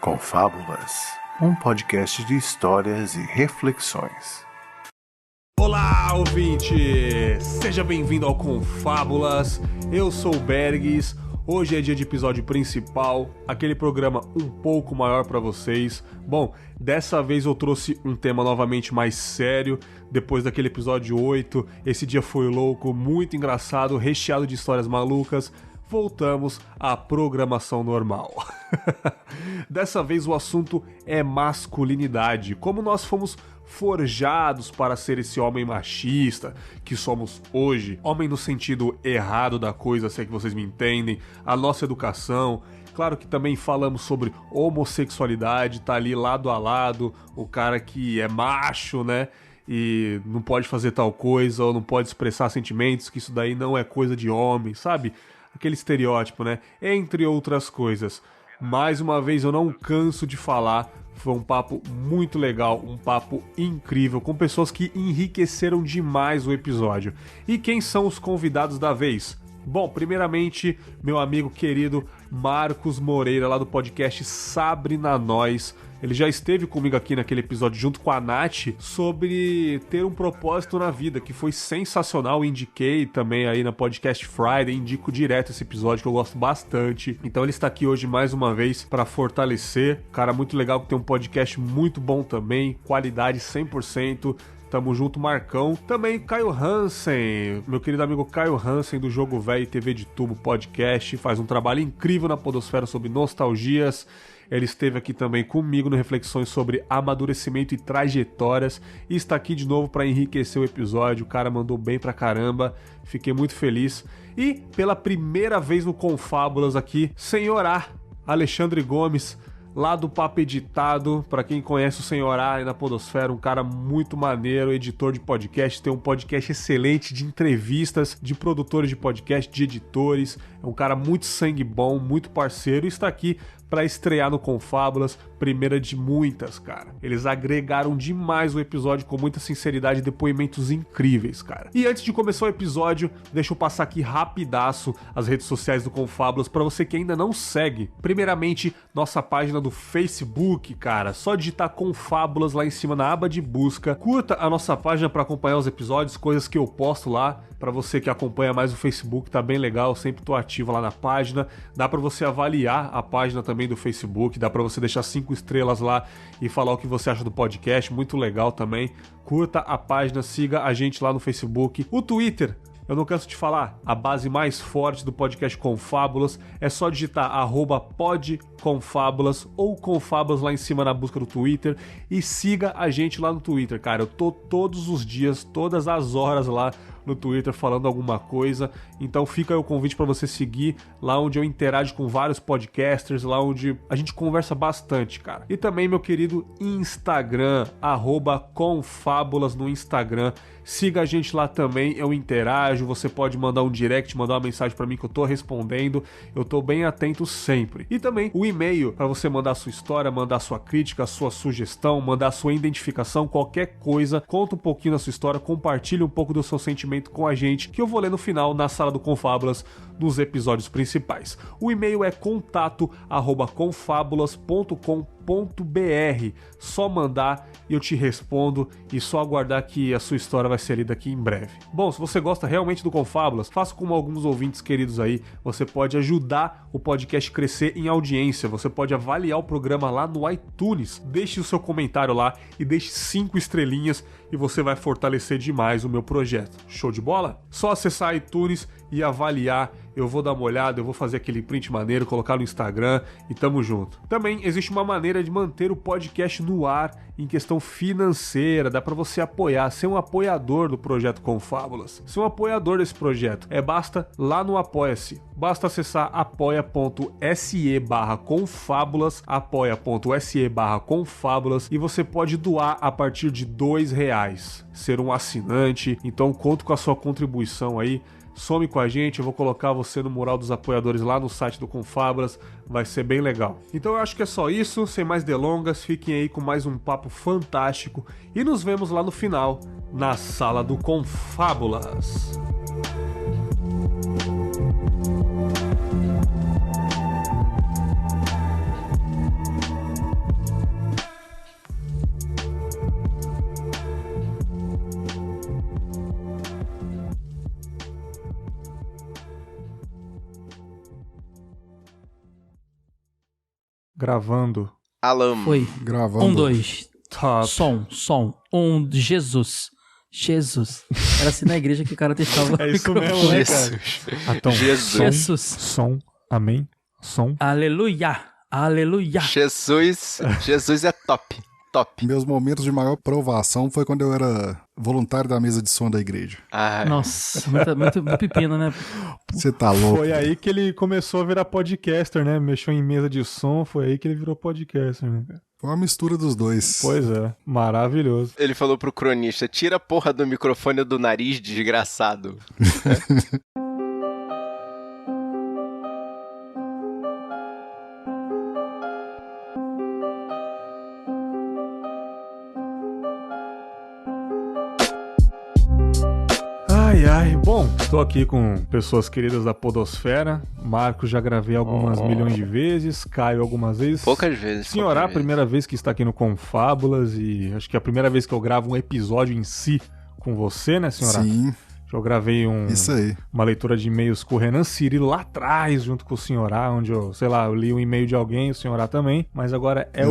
Confábulas, um podcast de histórias e reflexões. Olá, ouvinte! Seja bem-vindo ao Confábulas. Eu sou o Bergs. Hoje é dia de episódio principal, aquele programa um pouco maior para vocês. Bom, dessa vez eu trouxe um tema novamente mais sério, depois daquele episódio 8. Esse dia foi louco, muito engraçado, recheado de histórias malucas. Voltamos à programação normal. Dessa vez o assunto é masculinidade, como nós fomos forjados para ser esse homem machista que somos hoje, homem no sentido errado da coisa, se é que vocês me entendem, a nossa educação. Claro que também falamos sobre homossexualidade, tá ali lado a lado, o cara que é macho, né? E não pode fazer tal coisa, ou não pode expressar sentimentos, que isso daí não é coisa de homem, sabe? Aquele estereótipo, né? Entre outras coisas. Mais uma vez, eu não canso de falar. Foi um papo muito legal, um papo incrível, com pessoas que enriqueceram demais o episódio. E quem são os convidados da vez? Bom, primeiramente, meu amigo querido Marcos Moreira, lá do podcast Sabre na Nós. Ele já esteve comigo aqui naquele episódio junto com a Nath sobre ter um propósito na vida, que foi sensacional. Indiquei também aí na Podcast Friday, indico direto esse episódio que eu gosto bastante. Então ele está aqui hoje mais uma vez para fortalecer. Cara muito legal, que tem um podcast muito bom também, qualidade 100%. Tamo junto, Marcão. Também Caio Hansen, meu querido amigo Caio Hansen do Jogo Velho e TV de Tubo Podcast, faz um trabalho incrível na podosfera sobre nostalgias. Ele esteve aqui também comigo no Reflexões sobre amadurecimento e trajetórias e está aqui de novo para enriquecer o episódio. O cara mandou bem pra caramba, fiquei muito feliz. E pela primeira vez no Confábulas aqui, Senhor Alexandre Gomes, lá do Papo Editado. Pra quem conhece o Senhor aí na podosfera, um cara muito maneiro, editor de podcast, tem um podcast excelente de entrevistas de produtores de podcast, de editores. É um cara muito sangue bom, muito parceiro, e está aqui para estrear no Confábulas, primeira de muitas, cara. Eles agregaram demais o episódio com muita sinceridade e depoimentos incríveis, cara. E antes de começar o episódio, deixa eu passar aqui rapidaço as redes sociais do Confábulas para você que ainda não segue. Primeiramente, nossa página do Facebook, cara. Só digitar Confábulas lá em cima na aba de busca. Curta a nossa página para acompanhar os episódios, coisas que eu posto lá. Para você que acompanha mais o Facebook, tá bem legal, eu sempre tô ativo lá na página. Dá para você avaliar a página também do Facebook, dá para você deixar 5 estrelas lá e falar o que você acha do podcast, muito legal também. Curta a página, siga a gente lá no Facebook. O Twitter, eu não canso de falar, a base mais forte do podcast Confábulas, é só digitar @podconfábulas ou Confábulas lá em cima na busca do Twitter e siga a gente lá no Twitter, cara. Eu tô todos os dias, todas as horas lá no Twitter falando alguma coisa, então fica aí o convite para você seguir lá onde eu interajo com vários podcasters, lá onde a gente conversa bastante, cara. E também meu querido Instagram, @confábulas no Instagram, siga a gente lá também, eu interajo, você pode mandar um direct, mandar uma mensagem para mim que eu tô respondendo, eu tô bem atento sempre. E também o e-mail para você mandar a sua história, mandar a sua crítica, a sua sugestão, mandar a sua identificação, qualquer coisa, conta um pouquinho da sua história, compartilhe um pouco do seu sentimento com a gente, que eu vou ler no final na sala do Confábulas nos episódios principais. O e-mail é contato@confabulas.com.br. Só mandar e eu te respondo, e só aguardar que a sua história vai ser lida aqui em breve. Bom, se você gosta realmente do Confábulas, faça como alguns ouvintes queridos aí, você pode ajudar o podcast a crescer em audiência, você pode avaliar o programa lá no iTunes, deixe o seu comentário lá e deixe 5 estrelinhas e você vai fortalecer demais o meu projeto. Show de bola? Só acessar iTunes e avaliar, eu vou dar uma olhada, eu vou fazer aquele print maneiro, colocar no Instagram e tamo junto. Também existe uma maneira de manter o podcast no ar em questão financeira, dá pra você apoiar, ser um apoiador do projeto Confábulas, ser um apoiador desse projeto. Basta lá no Apoia-se, basta acessar apoia.se/confábulas, apoia.se/confábulas e você pode doar a partir de R$2, ser um assinante, então conto com a sua contribuição aí. Some com a gente, eu vou colocar você no mural dos apoiadores lá no site do Confábulas, vai ser bem legal. Então eu acho que é só isso, sem mais delongas, fiquem aí com mais um papo fantástico e nos vemos lá no final, na sala do Confábulas. Gravando. Alam. Foi. Gravando. 1, 2. Top. Som. Jesus. Era assim na igreja que o cara testava. É isso mesmo, né, cara? Então, Jesus. som, amém, som. Aleluia. Jesus é top. Meus momentos de maior provação foi quando eu era voluntário da mesa de som da igreja. Nossa, muito pepino, né? Você tá louco. Foi aí que ele começou a virar podcaster, né? Mexeu em mesa de som, foi aí que ele virou podcaster, né, cara? Foi uma mistura dos dois. Pois é, maravilhoso. Ele falou pro cronista, tira a porra do microfone do nariz, desgraçado. Ai, bom, estou aqui com pessoas queridas da podosfera. Marco já gravei algumas milhões de vezes, Caio algumas vezes. Poucas vezes. Senhorá, a primeira vez que está aqui no Confábulas e acho que é a primeira vez que eu gravo um episódio em si com você, né, senhora? Sim. Eu gravei Isso aí. uma leitura de e-mails com o Renan Cirilo lá atrás, junto com o senhorá, onde eu li um e-mail de alguém, o senhorá também, mas agora é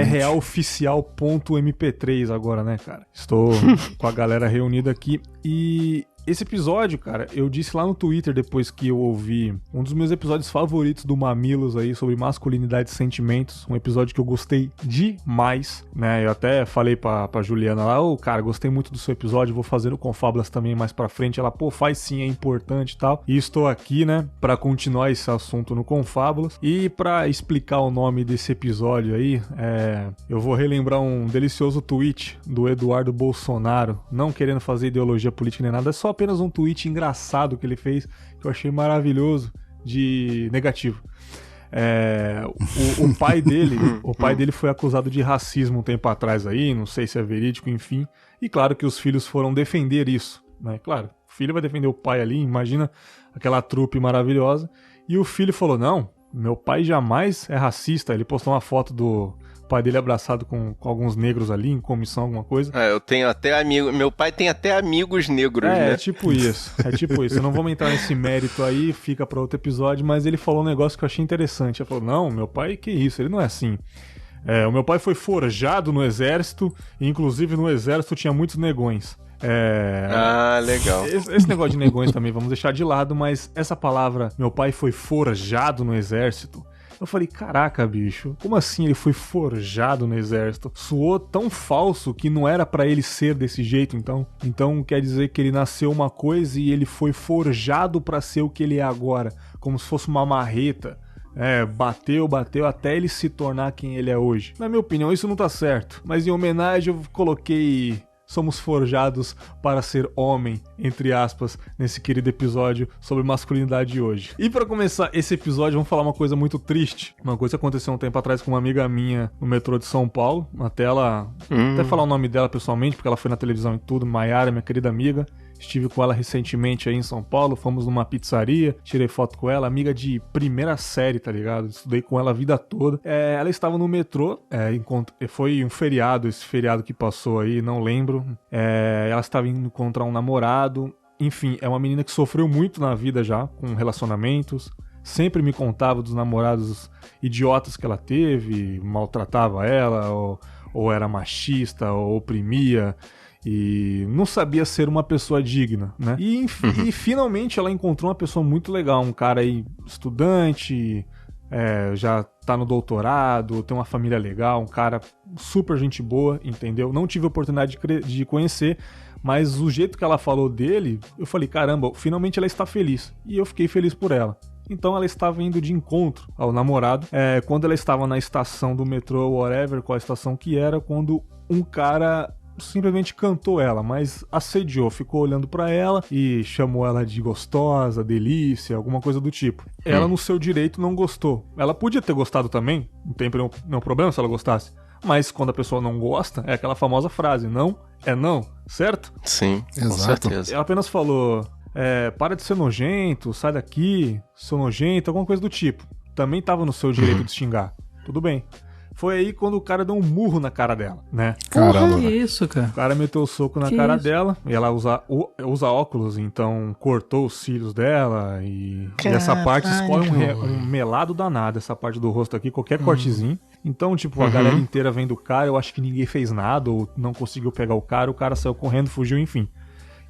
realoficial.mp3 agora, né, cara? Estou com a galera reunida aqui e esse episódio, cara, eu disse lá no Twitter depois que eu ouvi um dos meus episódios favoritos do Mamilos aí, sobre masculinidade e sentimentos, um episódio que eu gostei demais, né, eu até falei pra Juliana lá, cara, gostei muito do seu episódio, vou fazer o Confábulas também mais pra frente, ela, faz sim, é importante e tal, e estou aqui, né, pra continuar esse assunto no Confábulas, e pra explicar o nome desse episódio aí, eu vou relembrar um delicioso tweet do Eduardo Bolsonaro, não querendo fazer ideologia política nem nada, é só apenas um tweet engraçado que ele fez, que eu achei maravilhoso, de negativo. O pai dele foi acusado de racismo um tempo atrás aí, não sei se é verídico, enfim, e claro que os filhos foram defender isso, né? Claro, o filho vai defender o pai ali, imagina aquela trupe maravilhosa, e o filho falou, não, meu pai jamais é racista, ele postou uma foto do pai dele abraçado com alguns negros ali, em comissão, alguma coisa. Eu tenho até amigo, meu pai tem até amigos negros, né? É tipo isso. Eu não vou entrar nesse mérito aí, fica pra outro episódio, mas ele falou um negócio que eu achei interessante. Ele falou, não, meu pai, que isso, ele não é assim. O meu pai foi forjado no exército, e inclusive no exército tinha muitos negões. Legal. Esse negócio de negões também vamos deixar de lado, mas essa palavra, meu pai foi forjado no exército, eu falei, caraca, bicho, como assim ele foi forjado no exército? Soou tão falso que não era pra ele ser desse jeito, então. Então quer dizer que ele nasceu uma coisa e ele foi forjado pra ser o que ele é agora, como se fosse uma marreta. Bateu até ele se tornar quem ele é hoje. Na minha opinião, isso não tá certo, mas em homenagem eu coloquei... Somos forjados para ser homem, entre aspas, nesse querido episódio sobre masculinidade de hoje. E para começar esse episódio, vamos falar uma coisa muito triste. Uma coisa que aconteceu um tempo atrás com uma amiga minha no metrô de São Paulo. Até falar o nome dela pessoalmente, porque ela foi na televisão e tudo. Maiara, minha querida amiga. Estive com ela recentemente aí em São Paulo, fomos numa pizzaria, tirei foto com ela, amiga de primeira série, tá ligado? Estudei com ela a vida toda. Ela estava no metrô, foi um feriado, esse feriado que passou aí, não lembro. Ela estava indo encontrar um namorado, enfim, é uma menina que sofreu muito na vida já, com relacionamentos, sempre me contava dos namorados idiotas que ela teve, maltratava ela, ou era machista, ou oprimia... E não sabia ser uma pessoa digna, né? E finalmente ela encontrou uma pessoa muito legal, um cara aí estudante, já tá no doutorado, tem uma família legal, um cara super gente boa, entendeu? Não tive a oportunidade de conhecer, mas o jeito que ela falou dele, eu falei, caramba, finalmente ela está feliz. E eu fiquei feliz por ela. Então ela estava indo de encontro ao namorado, quando ela estava na estação do metrô, whatever, qual a estação que era, quando um cara... simplesmente cantou ela, mas assediou, ficou olhando pra ela e chamou ela de gostosa, delícia, alguma coisa do tipo. Ela, no seu direito, não gostou. Ela podia ter gostado também, não tem nenhum problema se ela gostasse. Mas quando a pessoa não gosta, é aquela famosa frase, não é não, certo? Sim, exato. Com certeza. Ela apenas falou, para de ser nojento, sai daqui, seu nojento, alguma coisa do tipo. Também tava no seu direito de xingar, tudo bem. Foi aí quando o cara deu um murro na cara dela, né? Caramba. Que isso, cara? O cara meteu o soco na Que cara isso? dela, e ela usa óculos, então cortou os cílios dela, e essa parte escorre um melado danado, essa parte do rosto aqui, qualquer cortezinho. Então, tipo, a galera inteira vendo o cara, eu acho que ninguém fez nada, ou não conseguiu pegar o cara saiu correndo, fugiu, enfim.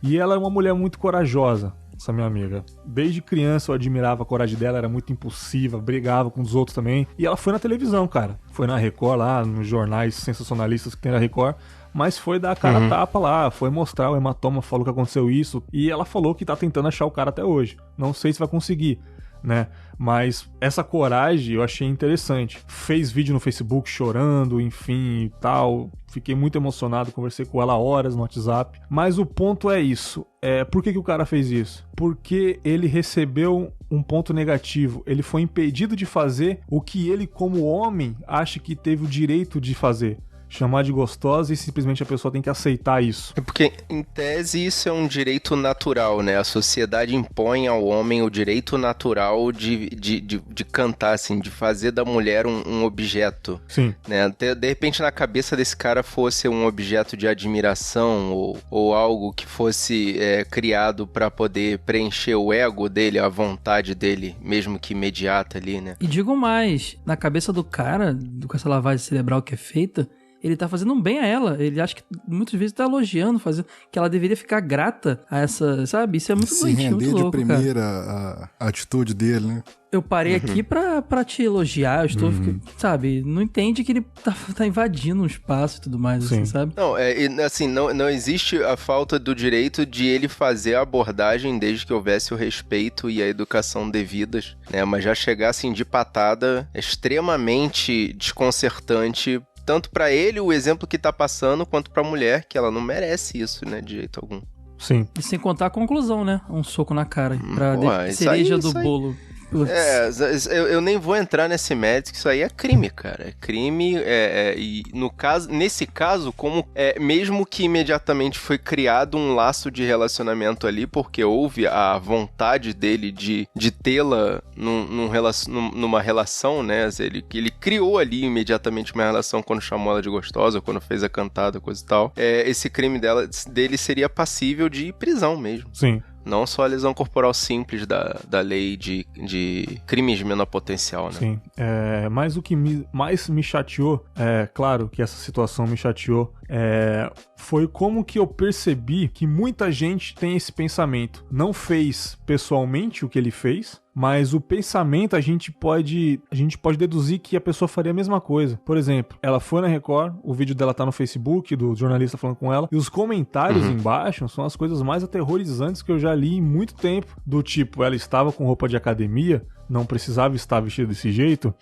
E ela é uma mulher muito corajosa, essa minha amiga. Desde criança eu admirava a coragem dela, era muito impulsiva, brigava com os outros também. E ela foi na televisão, cara. Foi na Record lá, nos jornais sensacionalistas que tem na Record. Mas foi dar a cara a tapa lá, foi mostrar o hematoma, falou que aconteceu isso. E ela falou que tá tentando achar o cara até hoje. Não sei se vai conseguir, né? Mas essa coragem eu achei interessante. Fez vídeo no Facebook chorando, enfim e tal. Fiquei muito emocionado, conversei com ela horas no WhatsApp. Mas o ponto é isso. Por que o cara fez isso? Porque ele recebeu um ponto negativo. Ele foi impedido de fazer o que ele, como homem, acha que teve o direito de fazer. Chamar de gostosa e simplesmente a pessoa tem que aceitar isso. É porque, em tese, isso é um direito natural, né? A sociedade impõe ao homem o direito natural de cantar, assim, de fazer da mulher um objeto. Sim. Né? De repente, na cabeça desse cara fosse um objeto de admiração ou algo que fosse criado pra poder preencher o ego dele, a vontade dele, mesmo que imediata ali, né? E digo mais, na cabeça do cara, com essa lavagem cerebral que é feita, ele tá fazendo um bem a ela. Ele acha que muitas vezes tá elogiando, fazendo que ela deveria ficar grata a essa, sabe? Isso é muito doentio, muito louco, de primeira a atitude dele, né? Eu parei aqui pra te elogiar, eu estou, sabe? Não entende que ele tá invadindo um espaço e tudo mais, assim, sabe? Não, assim, não existe a falta do direito de ele fazer a abordagem desde que houvesse o respeito e a educação devidas, né? Mas já chegar assim de patada é extremamente desconcertante, tanto pra ele, o exemplo que tá passando, quanto pra mulher, que ela não merece isso, né, de jeito algum. Sim. E sem contar a conclusão, né? Um soco na cara, Pô, cereja do bolo. Eu nem vou entrar nesse mérito, que isso aí é crime, cara. É crime, e no caso, nesse caso, como mesmo que imediatamente foi criado um laço de relacionamento ali, porque houve a vontade dele de tê-la numa relação, né? Ele criou ali imediatamente uma relação quando chamou ela de gostosa, quando fez a cantada, coisa e tal. Esse crime dele seria passível de prisão mesmo. Sim. Não só a lesão corporal simples da lei de crimes de menor potencial, né? Sim. Mas o que mais me chateou, claro que essa situação me chateou, foi como que eu percebi que muita gente tem esse pensamento. Não fez pessoalmente o que ele fez, mas o pensamento a gente pode deduzir que a pessoa faria a mesma coisa. Por exemplo, ela foi na Record, o vídeo dela tá no Facebook, do jornalista falando com ela, e os comentários embaixo são as coisas mais aterrorizantes que eu já li em muito tempo. Do tipo, ela estava com roupa de academia, não precisava estar vestida desse jeito.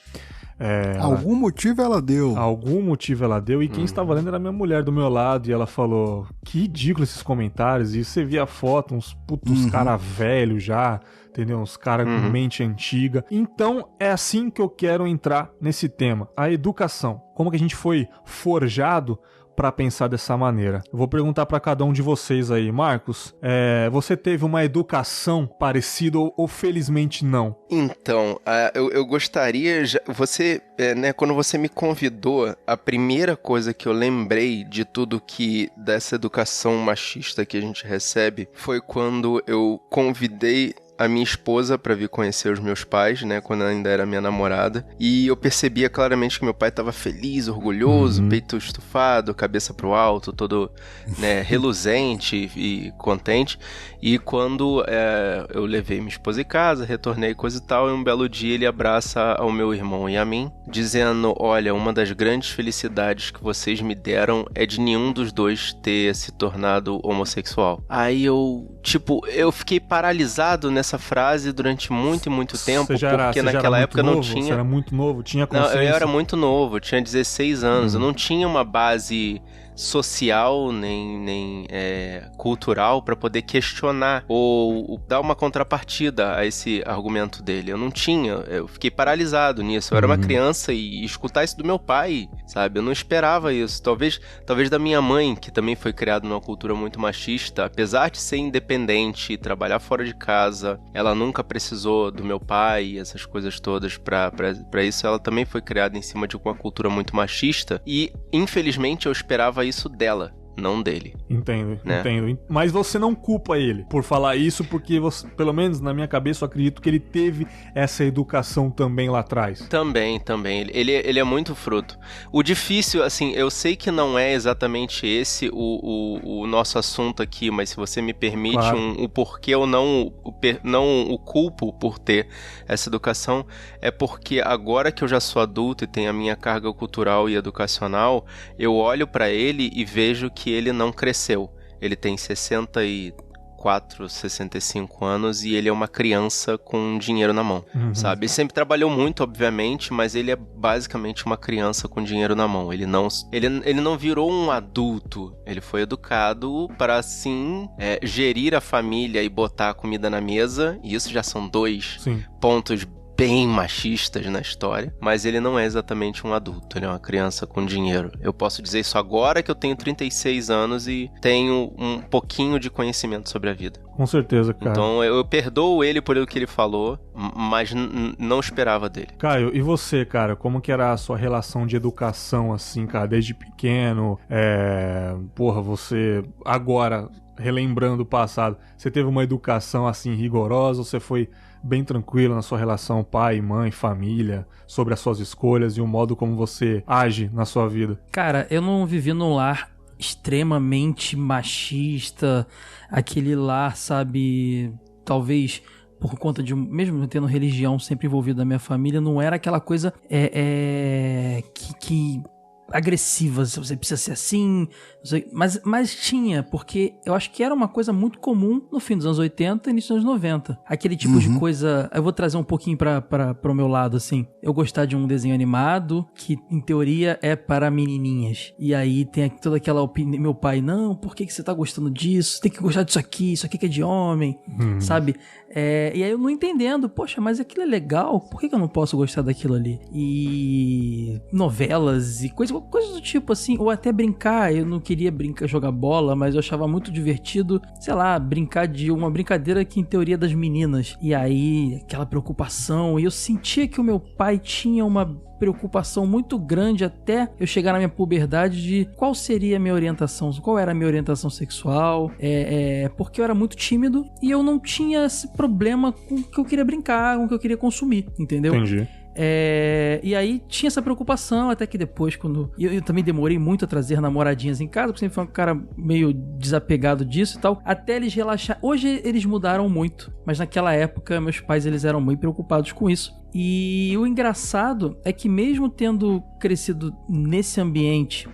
Algum motivo ela deu. Algum motivo ela deu, e quem estava lendo era minha mulher do meu lado, e ela falou, que ridículo esses comentários, e você via a foto, uns cara velho já, entendeu? Uns caras com mente antiga. Então, é assim que eu quero entrar nesse tema, a educação. Como que a gente foi forjado para pensar dessa maneira? Eu vou perguntar para cada um de vocês aí. Marcos, você teve uma educação parecida ou felizmente não? Então, eu gostaria... quando você me convidou, a primeira coisa que eu lembrei de tudo dessa educação machista que a gente recebe foi quando eu convidei a minha esposa pra vir conhecer os meus pais, né, quando ela ainda era minha namorada, e eu percebia claramente que meu pai tava feliz, orgulhoso, peito estufado, cabeça pro alto, todo, né, reluzente e contente, e quando eu levei minha esposa em casa, retornei coisa e tal, e um belo dia ele abraça ao meu irmão e a mim, dizendo, olha, uma das grandes felicidades que vocês me deram é de nenhum dos dois ter se tornado homossexual. Aí eu fiquei paralisado nessa frase durante muito e muito tempo, porque naquela época não tinha... Você era muito novo? Tinha consciência? Não, eu era muito novo, tinha 16 anos, eu não tinha uma base social, nem cultural para poder questionar ou dar uma contrapartida a esse argumento dele. Eu não tinha, eu fiquei paralisado nisso. Eu era uma criança e escutar isso do meu pai, sabe? Eu não esperava isso. Talvez da minha mãe, que também foi criada numa cultura muito machista, apesar de ser independente e trabalhar fora de casa, ela nunca precisou do meu pai e essas coisas todas pra isso. Ela também foi criada em cima de uma cultura muito machista e, infelizmente, eu esperava isso dela, não dele. Entendo. Mas você não culpa ele por falar isso, porque você, pelo menos na minha cabeça, eu acredito que ele teve essa educação também lá atrás. Também. Ele é muito fruto. O difícil, assim, eu sei que não é exatamente esse o nosso assunto aqui, mas se você me permite, claro, o porquê eu não o culpo por ter essa educação, é porque agora que eu já sou adulto e tenho a minha carga cultural e educacional, eu olho pra ele e vejo que ele não cresceu. Ele tem 64, 65 anos e ele é uma criança com dinheiro na mão, sabe? Ele sempre trabalhou muito, obviamente, mas ele é basicamente uma criança com dinheiro na mão. Ele não virou um adulto. Ele foi educado para, assim, gerir a família e botar a comida na mesa, e isso já são 2 pontos bem machistas na história, mas ele não é exatamente um adulto, ele é uma criança com dinheiro. Eu posso dizer isso agora que eu tenho 36 anos e tenho um pouquinho de conhecimento sobre a vida. Com certeza, cara. Então eu perdoo ele por o que ele falou, mas não esperava dele. Caio, e você, cara? Como que era a sua relação de educação, assim, cara, desde pequeno? Você agora, relembrando o passado, você teve uma educação, assim, rigorosa ou você foi bem tranquilo na sua relação pai, mãe, família, sobre as suas escolhas e o modo como você age na sua vida? Cara, eu não vivi num lar extremamente machista, aquele lar, sabe, talvez por conta de, mesmo tendo religião sempre envolvida na minha família, não era aquela coisa que agressiva, você precisa ser assim, mas tinha, porque eu acho que era uma coisa muito comum no fim dos anos 80 e início dos anos 90. Aquele tipo de coisa, eu vou trazer um pouquinho pro meu lado, assim. Eu gostar de um desenho animado que, em teoria, é para menininhas. E aí tem toda aquela opinião, meu pai, não, por que você tá gostando disso? Tem que gostar disso aqui que é de homem, sabe? E aí eu não entendendo, poxa, mas aquilo é legal, por que eu não posso gostar daquilo ali? E novelas e coisas do tipo assim, ou até brincar, eu não queria jogar bola, mas eu achava muito divertido, sei lá, brincar de uma brincadeira que em teoria é das meninas. E aí, aquela preocupação, e eu sentia que o meu pai tinha uma preocupação muito grande até eu chegar na minha puberdade de qual seria a minha orientação, qual era a minha orientação sexual, porque eu era muito tímido e eu não tinha esse problema com o que eu queria brincar, com o que eu queria consumir, entendeu? Entendi. E aí tinha essa preocupação, até que depois, quando eu também demorei muito a trazer namoradinhas em casa, porque sempre fui um cara meio desapegado disso e tal, até eles relaxar. Hoje eles mudaram muito, mas naquela época meus pais, eles eram muito preocupados com isso. E o engraçado é que mesmo tendo crescido nesse ambiente,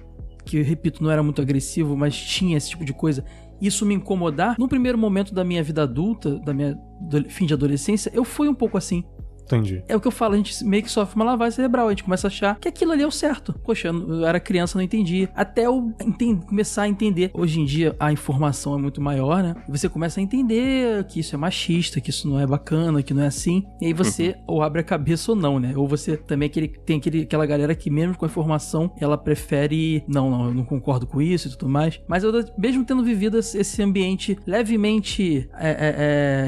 que eu repito, não era muito agressivo, mas tinha esse tipo de coisa, isso me incomodar, no primeiro momento da minha vida adulta, da minha fim de adolescência, eu fui um pouco assim. Entendi. É o que eu falo, a gente meio que sofre uma lavagem cerebral, a gente começa a achar que aquilo ali é o certo. Poxa, eu era criança, não entendia. Até eu começar a entender. Hoje em dia, a informação é muito maior, né? E você começa a entender que isso é machista, que isso não é bacana, que não é assim. E aí você ou abre a cabeça ou não, né? Ou você também tem aquela galera que mesmo com a informação, ela prefere, não, eu não concordo com isso e tudo mais. Mas eu, mesmo tendo vivido esse ambiente levemente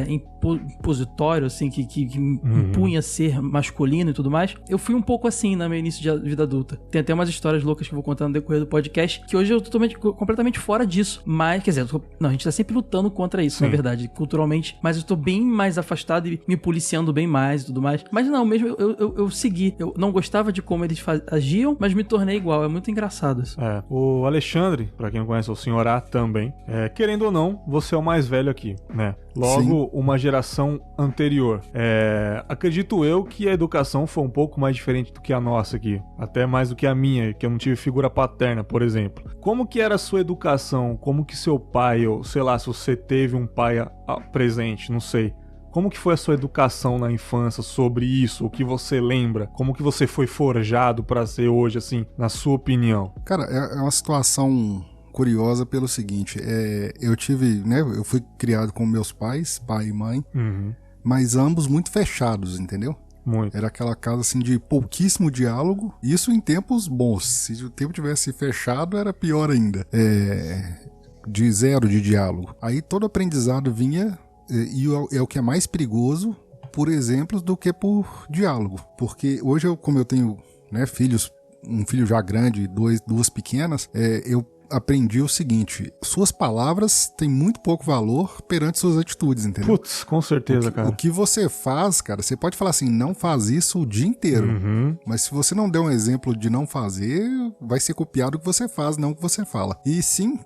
impositório, assim, que impunha ser masculino e tudo mais, eu fui um pouco assim no meu início de vida adulta. Tem até umas histórias loucas que eu vou contar no decorrer do podcast, que hoje eu tô completamente fora disso. Mas, quer dizer, a gente tá sempre lutando contra isso, na verdade, culturalmente, mas eu tô bem mais afastado e me policiando bem mais e tudo mais. Mas não, mesmo eu segui. Eu não gostava de como eles agiam, mas me tornei igual. É muito engraçado isso. O Alexandre, pra quem não conhece, o Sr. A também, querendo ou não, você é o mais velho aqui, né? Logo, uma geração anterior. Acredito eu que a educação foi um pouco mais diferente do que a nossa aqui. Até mais do que a minha, que eu não tive figura paterna, por exemplo. Como que era a sua educação? Como que seu pai, ou sei lá, se você teve um pai presente, não sei. Como que foi a sua educação na infância sobre isso? O que você lembra? Como que você foi forjado pra ser hoje, assim, na sua opinião? Cara, é uma situação curiosa pelo seguinte, eu tive, né, eu fui criado com meus pais, pai e mãe, mas ambos muito fechados, entendeu? Muito. Era aquela casa assim de pouquíssimo diálogo, isso em tempos bons. Se o tempo tivesse fechado, era pior ainda. De zero de diálogo. Aí todo aprendizado vinha, e é o que é mais perigoso, por exemplos, do que por diálogo. Porque hoje, como eu tenho, né, filhos, um filho já grande e duas pequenas, eu aprendi o seguinte: suas palavras têm muito pouco valor perante suas atitudes, entendeu? Putz, com certeza, cara. O que você faz, cara, você pode falar assim, não faz isso o dia inteiro, mas se você não der um exemplo de não fazer, vai ser copiado o que você faz, não o que você fala. E sim,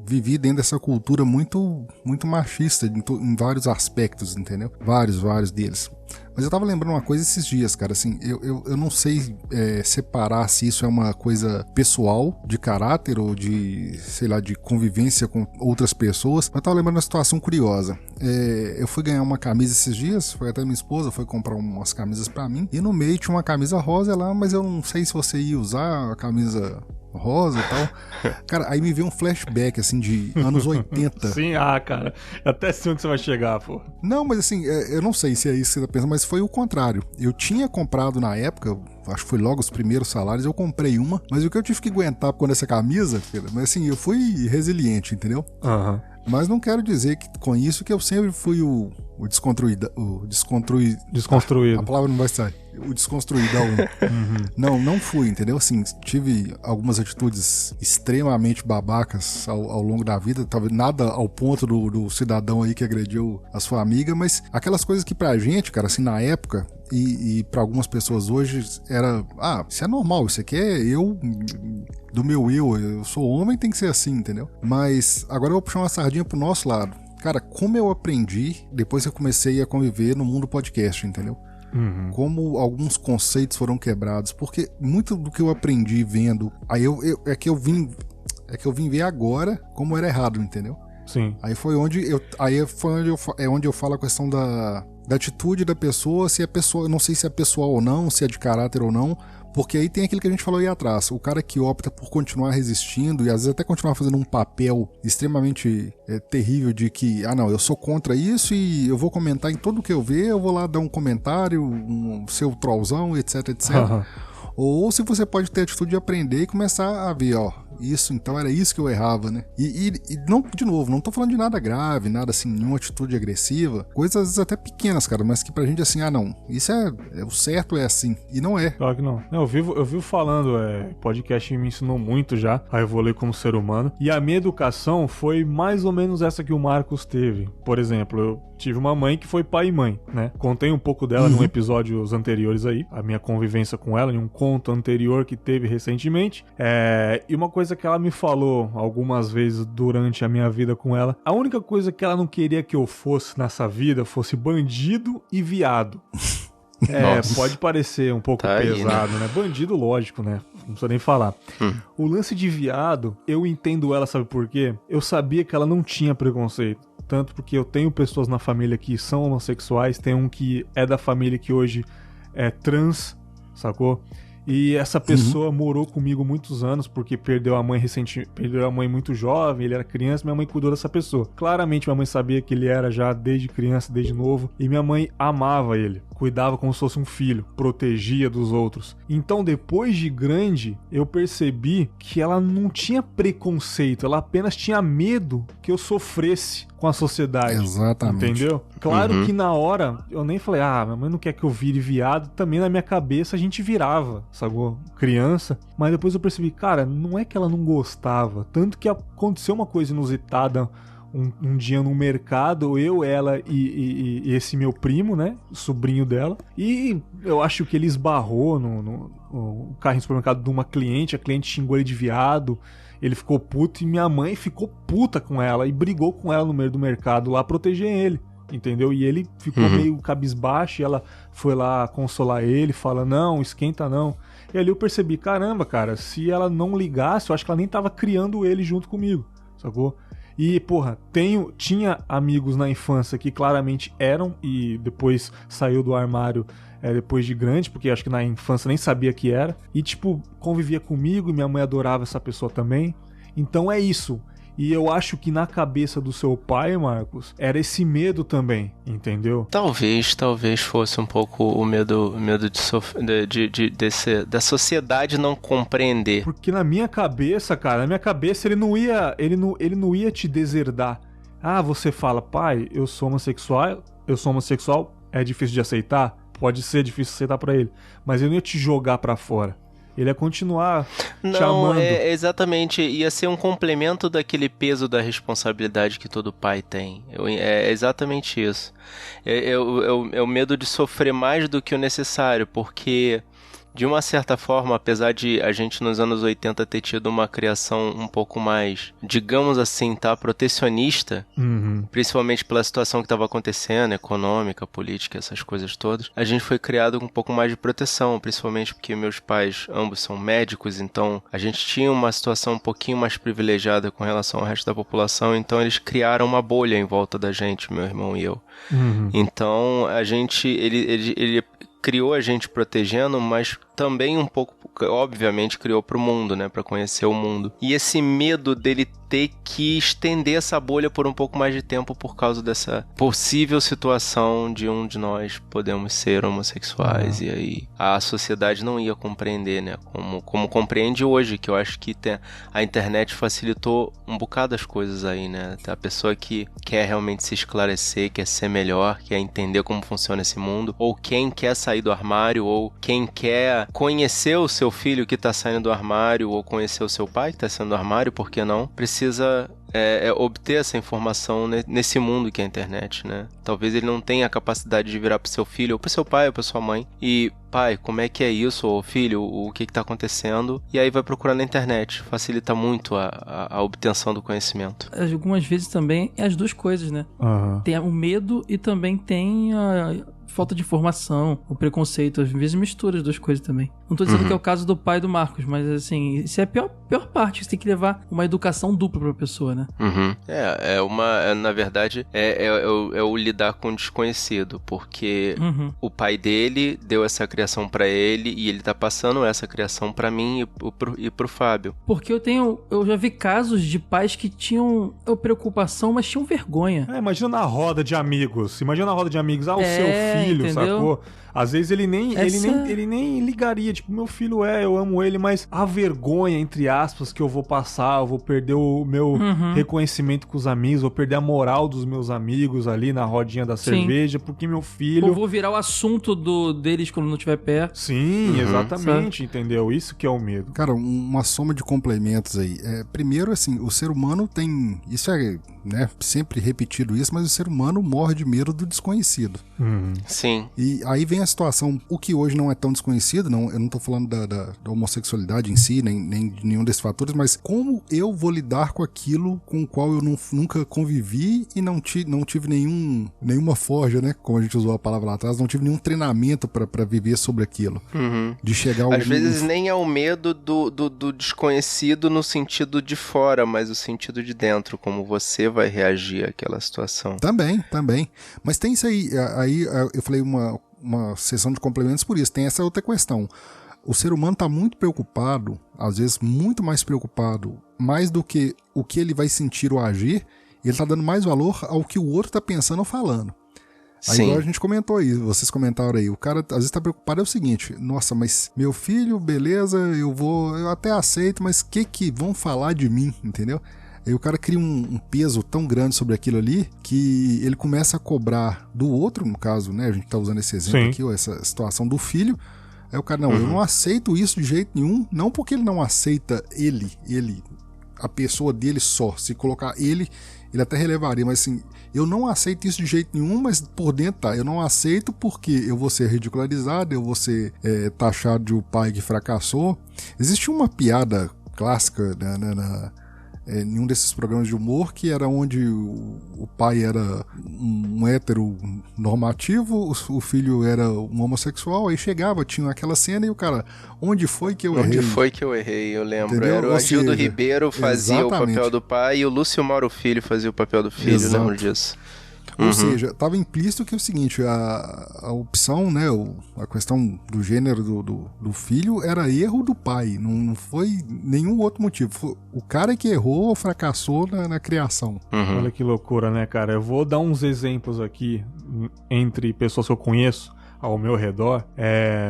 vivi dentro dessa cultura muito, muito machista em vários aspectos, entendeu? Vários deles. Mas eu tava lembrando uma coisa esses dias, cara, assim, eu não sei separar se isso é uma coisa pessoal, de caráter ou de, sei lá, de convivência com outras pessoas, mas eu tava lembrando uma situação curiosa. Eu fui ganhar uma camisa esses dias, foi até minha esposa, foi comprar umas camisas pra mim, e no meio tinha uma camisa rosa lá, mas eu não sei se você ia usar a camisa rosa e tal. Cara, aí me veio um flashback, assim, de anos 80. Sim, cara. Até sei onde você vai chegar, pô. Não, mas assim, eu não sei se é isso que você tá pensando, mas foi o contrário. Eu tinha comprado na época, acho que foi logo os primeiros salários, eu comprei uma, mas o que eu tive que aguentar com essa camisa, filha, mas assim, eu fui resiliente, entendeu? Mas não quero dizer que com isso que eu sempre fui o desconstruído. Desconstruído. A palavra não vai sair. O desconstruídão. Não fui, entendeu? Assim, tive algumas atitudes extremamente babacas ao longo da vida, talvez nada ao ponto do cidadão aí que agrediu a sua amiga, mas aquelas coisas que pra gente, cara, assim, na época, e pra algumas pessoas hoje, era, isso é normal, isso aqui é do meu eu sou homem, tem que ser assim, entendeu? Mas agora eu vou puxar uma sardinha pro nosso lado. Cara, como eu aprendi depois que eu comecei a conviver no mundo podcast, entendeu? Como alguns conceitos foram quebrados, porque muito do que eu aprendi vendo, aí é que eu vim ver agora como era errado, entendeu? Sim. Aí foi onde eu falo a questão da atitude da pessoa, se a pessoa, eu não sei se é pessoal ou não, se é de caráter ou não, porque aí tem aquilo que a gente falou aí atrás, o cara que opta por continuar resistindo e às vezes até continuar fazendo um papel extremamente terrível de que, não, eu sou contra isso e eu vou comentar em tudo que eu ver, eu vou lá dar um comentário, ser o trollzão, etc. Ou se você pode ter a atitude de aprender e começar a ver, isso, então era isso que eu errava, né? E não, de novo, não tô falando de nada grave, nada assim, nenhuma atitude agressiva, coisas às vezes até pequenas, cara, mas que pra gente assim, não, isso o certo é assim, e não é. Claro que não. Eu vivo falando, podcast me ensinou muito já a evoluir como ser humano, e a minha educação foi mais ou menos essa que o Marcos teve. Por exemplo, eu tive uma mãe que foi pai e mãe, né? Contei um pouco dela em episódios anteriores aí, a minha convivência com ela, em um conto anterior que teve recentemente, e uma coisa que ela me falou algumas vezes durante a minha vida com ela, a única coisa que ela não queria que eu fosse nessa vida fosse bandido e viado. Pode parecer um pouco pesado, né? Bandido, lógico, né? Não precisa nem falar. O lance de viado, eu entendo ela, sabe por quê? Eu sabia que ela não tinha preconceito. Tanto porque eu tenho pessoas na família que são homossexuais, tem um que é da família que hoje é trans, sacou? E essa pessoa morou comigo muitos anos porque perdeu a mãe muito jovem, ele era criança, minha mãe cuidou dessa pessoa. Claramente minha mãe sabia que ele era já desde criança, desde novo, e minha mãe amava ele, cuidava como se fosse um filho, protegia dos outros. Então depois de grande, eu percebi que ela não tinha preconceito, ela apenas tinha medo que eu sofresse com a sociedade. Exatamente. Entendeu? Claro que na hora, eu nem falei, minha mãe não quer que eu vire viado, também na minha cabeça a gente virava, sacou? Criança. Mas depois eu percebi, cara, não é que ela não gostava, tanto que aconteceu uma coisa inusitada um dia no mercado, eu, ela e esse meu primo, né, sobrinho dela, e eu acho que ele esbarrou no carro no supermercado de uma cliente, a cliente xingou ele de viado, ele ficou puto e minha mãe ficou puta com ela e brigou com ela no meio do mercado lá proteger ele, entendeu? E ele ficou meio cabisbaixo e ela foi lá consolar ele, fala, não, esquenta não. E ali eu percebi, caramba, cara, se ela não ligasse, eu acho que ela nem tava criando ele junto comigo, sacou? E, porra, tinha amigos na infância que claramente eram e depois saiu do armário depois de grande, porque acho que na infância nem sabia que era. E, tipo, convivia comigo e minha mãe adorava essa pessoa também. Então é isso. E eu acho que na cabeça do seu pai, Marcos, era esse medo também, entendeu? Talvez fosse um pouco o medo da sociedade não compreender. Porque na minha cabeça, cara, ele não ia te deserdar. Ah, você fala, pai, eu sou homossexual, é difícil de aceitar? Pode ser difícil de aceitar pra ele, mas ele não ia te jogar pra fora. Ele ia continuar chamando. Não, exatamente. Ia ser um complemento daquele peso da responsabilidade que todo pai tem. É exatamente isso. É o medo de sofrer mais do que o necessário, porque, de uma certa forma, apesar de a gente nos anos 80 ter tido uma criação um pouco mais, digamos assim, protecionista, principalmente pela situação que estava acontecendo, econômica, política, essas coisas todas, a gente foi criado com um pouco mais de proteção, principalmente porque meus pais ambos são médicos, então a gente tinha uma situação um pouquinho mais privilegiada com relação ao resto da população, então eles criaram uma bolha em volta da gente, meu irmão e eu. Então a gente, ele criou a gente protegendo, mas também um pouco, obviamente, criou pro mundo, né, para conhecer o mundo. E esse medo dele ter que estender essa bolha por um pouco mais de tempo por causa dessa possível situação de um de nós podemos ser homossexuais, e aí a sociedade não ia compreender, né, como compreende hoje, que eu acho que a internet facilitou um bocado as coisas aí, né, a pessoa que quer realmente se esclarecer, quer ser melhor, quer entender como funciona esse mundo, ou quem quer sair do armário, ou quem quer conhecer o seu filho que está saindo do armário, ou conhecer o seu pai que está saindo do armário, por que não? Precisa obter essa informação nesse mundo que é a internet, né? Talvez ele não tenha a capacidade de virar pro seu filho, ou pro seu pai, ou pra sua mãe, e, pai, como é que é isso? Ou filho, o que tá acontecendo? E aí vai procurar na internet. Facilita muito a obtenção do conhecimento. Algumas vezes também é as duas coisas, né? Tem o medo e também tem a falta de informação, o preconceito, às vezes mistura as duas coisas também. Não tô dizendo que é o caso do pai do Marcos, mas assim, isso é a pior parte, você tem que levar uma educação dupla pra pessoa, né? Na verdade, é o lidar com o desconhecido, porque o pai dele deu essa criação pra ele e ele tá passando essa criação pra mim e pro Fábio. Porque eu já vi casos de pais que tinham preocupação, mas tinham vergonha. Imagina na roda de amigos, o seu filho, entendeu? Sacou? Às vezes ele nem ligaria, tipo, meu filho eu amo ele, mas a vergonha, entre aspas, que eu vou passar, eu vou perder o meu reconhecimento com os amigos, vou perder a moral dos meus amigos ali na rodinha da cerveja, porque meu filho... Eu vou virar o assunto deles quando não estiver perto. Sim, exatamente, entendeu? Isso que é o medo. Cara, uma soma de complementos aí. Primeiro, assim, o ser humano tem... Isso é, né, sempre repetido isso, mas o ser humano morre de medo do desconhecido. Sim. E aí vem a situação, o que hoje não é tão desconhecido, eu não tô falando da homossexualidade em si, nem de nenhum desses fatores, mas como eu vou lidar com aquilo com o qual eu nunca convivi e não tive nenhuma forja, né? Como a gente usou a palavra lá atrás, não tive nenhum treinamento pra viver sobre aquilo. De chegar Às vezes nem é o medo do desconhecido no sentido de fora, mas o sentido de dentro, como você vai reagir àquela situação. Também. Mas tem isso aí eu falei uma sessão de complementos por isso. Tem essa outra questão. O ser humano está muito preocupado, às vezes muito mais preocupado, mais do que o que ele vai sentir ou agir, ele está dando mais valor ao que o outro está pensando ou falando. Aí igual a gente comentou aí, vocês comentaram aí, o cara às vezes tá preocupado, é o seguinte, nossa, mas meu filho, beleza, eu até aceito, mas que vão falar de mim, entendeu? Aí o cara cria um peso tão grande sobre aquilo ali que ele começa a cobrar do outro, no caso, né? A gente tá usando esse exemplo aqui, essa situação do filho. Aí o cara, eu não aceito isso de jeito nenhum, não porque ele não aceita ele, a pessoa dele só. Se colocar ele até relevaria, mas assim, eu não aceito isso de jeito nenhum, mas por dentro eu não aceito porque eu vou ser ridicularizado, eu vou ser taxado de o pai que fracassou. Existe uma piada clássica em um desses programas de humor que era onde o pai era um hétero normativo, o filho era um homossexual, aí chegava, tinha aquela cena e o cara, onde foi que eu errei? Onde foi que eu errei, eu lembro. Entendeu? Era o Agildo Ribeiro fazia exatamente. o papel do pai e o Lúcio Mauro Filho fazia o papel do filho, eu lembro disso. Ou seja, estava implícito que é o seguinte, a opção, né, a questão do gênero do filho era erro do pai, não foi nenhum outro motivo. Foi o cara que errou ou fracassou na criação. Olha que loucura, né, cara? Eu vou dar uns exemplos aqui entre pessoas que eu conheço ao meu redor.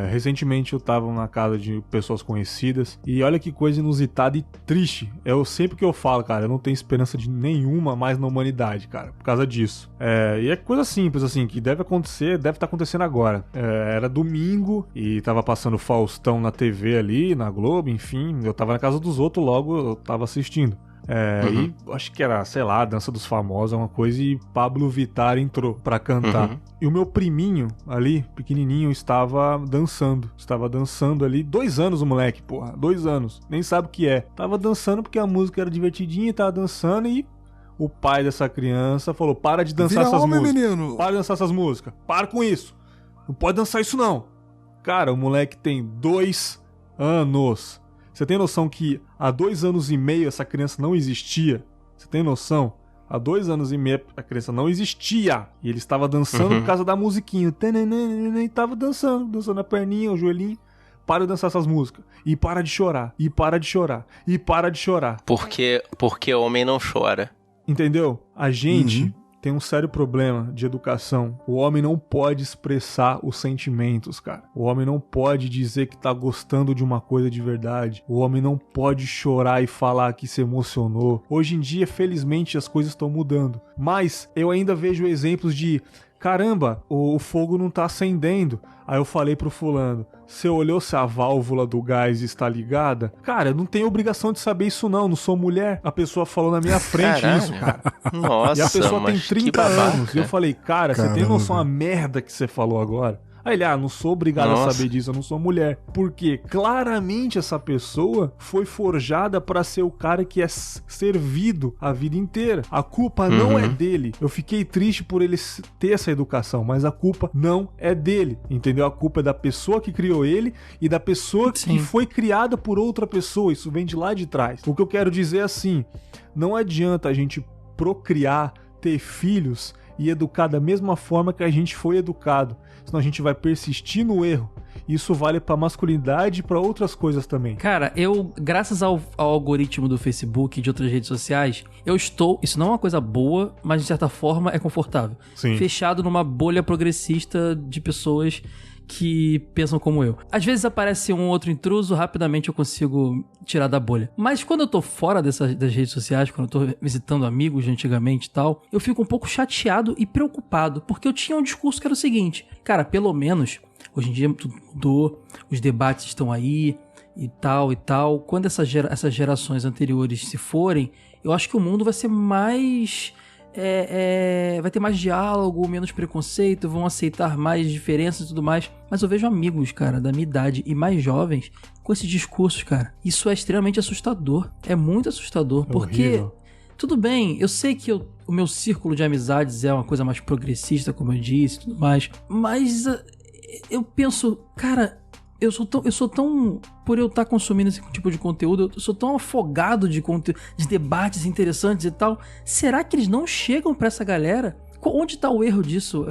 Recentemente eu tava na casa de pessoas conhecidas e olha que coisa inusitada e triste. Sempre que eu falo, cara, eu não tenho esperança de nenhuma mais na humanidade, cara, por causa disso. E é coisa simples, assim, que deve estar acontecendo agora. Era domingo e tava passando Faustão na TV ali, na Globo, enfim, eu tava na casa dos outros, logo eu tava assistindo. E acho que era, sei lá, Dança dos Famosos, uma coisa, e Pablo Vittar entrou pra cantar. E o meu priminho ali, pequenininho, estava dançando ali, 2 anos o moleque, porra, 2 anos, nem sabe o que é. Tava dançando porque a música era divertidinha, tava dançando e o pai dessa criança falou, para de dançar essas músicas, menino. Para de dançar essas músicas, para com isso, não pode dançar isso não. Cara, o moleque tem 2 anos. Você tem noção que há 2 anos e meio essa criança não existia? Você tem noção? Há 2 anos e meio a criança não existia. E ele estava dançando por causa da musiquinha. E tava dançando a perninha, o joelhinho. Para de dançar essas músicas. E para de chorar. E para de chorar. E para de chorar. Porque homem não chora. Entendeu? A gente tem um sério problema de educação. O homem não pode expressar os sentimentos, cara. O homem não pode dizer que tá gostando de uma coisa de verdade. O homem não pode chorar e falar que se emocionou. Hoje em dia, felizmente, as coisas estão mudando. Mas eu ainda vejo exemplos de... Caramba, o fogo não tá acendendo. Aí eu falei pro fulano, você olhou se a válvula do gás está ligada? Cara, eu não tenho obrigação de saber isso não sou mulher. A pessoa falou na minha frente isso, cara. Nossa, e a pessoa tem 30 anos. E eu falei, cara, Caramba. você tem noção da merda que você falou agora? Aí ele, não sou obrigado a saber disso, eu não sou mulher. Porque claramente essa pessoa foi forjada pra ser o cara que é servido a vida inteira. A culpa não é dele. Eu fiquei triste por ele ter essa educação, mas a culpa não é dele, entendeu? A culpa é da pessoa que criou ele e da pessoa que foi criada por outra pessoa. Isso vem de lá de trás. O que eu quero dizer é assim, não adianta a gente procriar, ter filhos e educar da mesma forma que a gente foi educado. Senão a gente vai persistir no erro. Isso vale pra masculinidade e pra outras coisas também. Cara, graças ao algoritmo do Facebook e de outras redes sociais, isso não é uma coisa boa, mas de certa forma é confortável. Sim. Fechado numa bolha progressista de pessoas que pensam como eu. Às vezes aparece um outro intruso, rapidamente eu consigo tirar da bolha. Mas quando eu tô fora das redes sociais, quando eu tô visitando amigos de antigamente e tal, eu fico um pouco chateado e preocupado, porque eu tinha um discurso que era o seguinte, cara, pelo menos, hoje em dia tudo mudou, os debates estão aí e tal. Quando essas gerações anteriores se forem, eu acho que o mundo vai ser mais... vai ter mais diálogo, menos preconceito, vão aceitar mais diferenças e tudo mais. Mas eu vejo amigos, cara, da minha idade e mais jovens com esses discursos, cara. Isso é extremamente assustador. É muito assustador, porque... horrível. Tudo bem, eu sei que o meu círculo de amizades é uma coisa mais progressista, como eu disse e tudo mais. Mas eu penso, cara... Eu sou tão, por eu estar consumindo esse tipo de conteúdo, eu sou tão afogado de debates interessantes e tal. Será que eles não chegam pra essa galera? Onde tá o erro disso,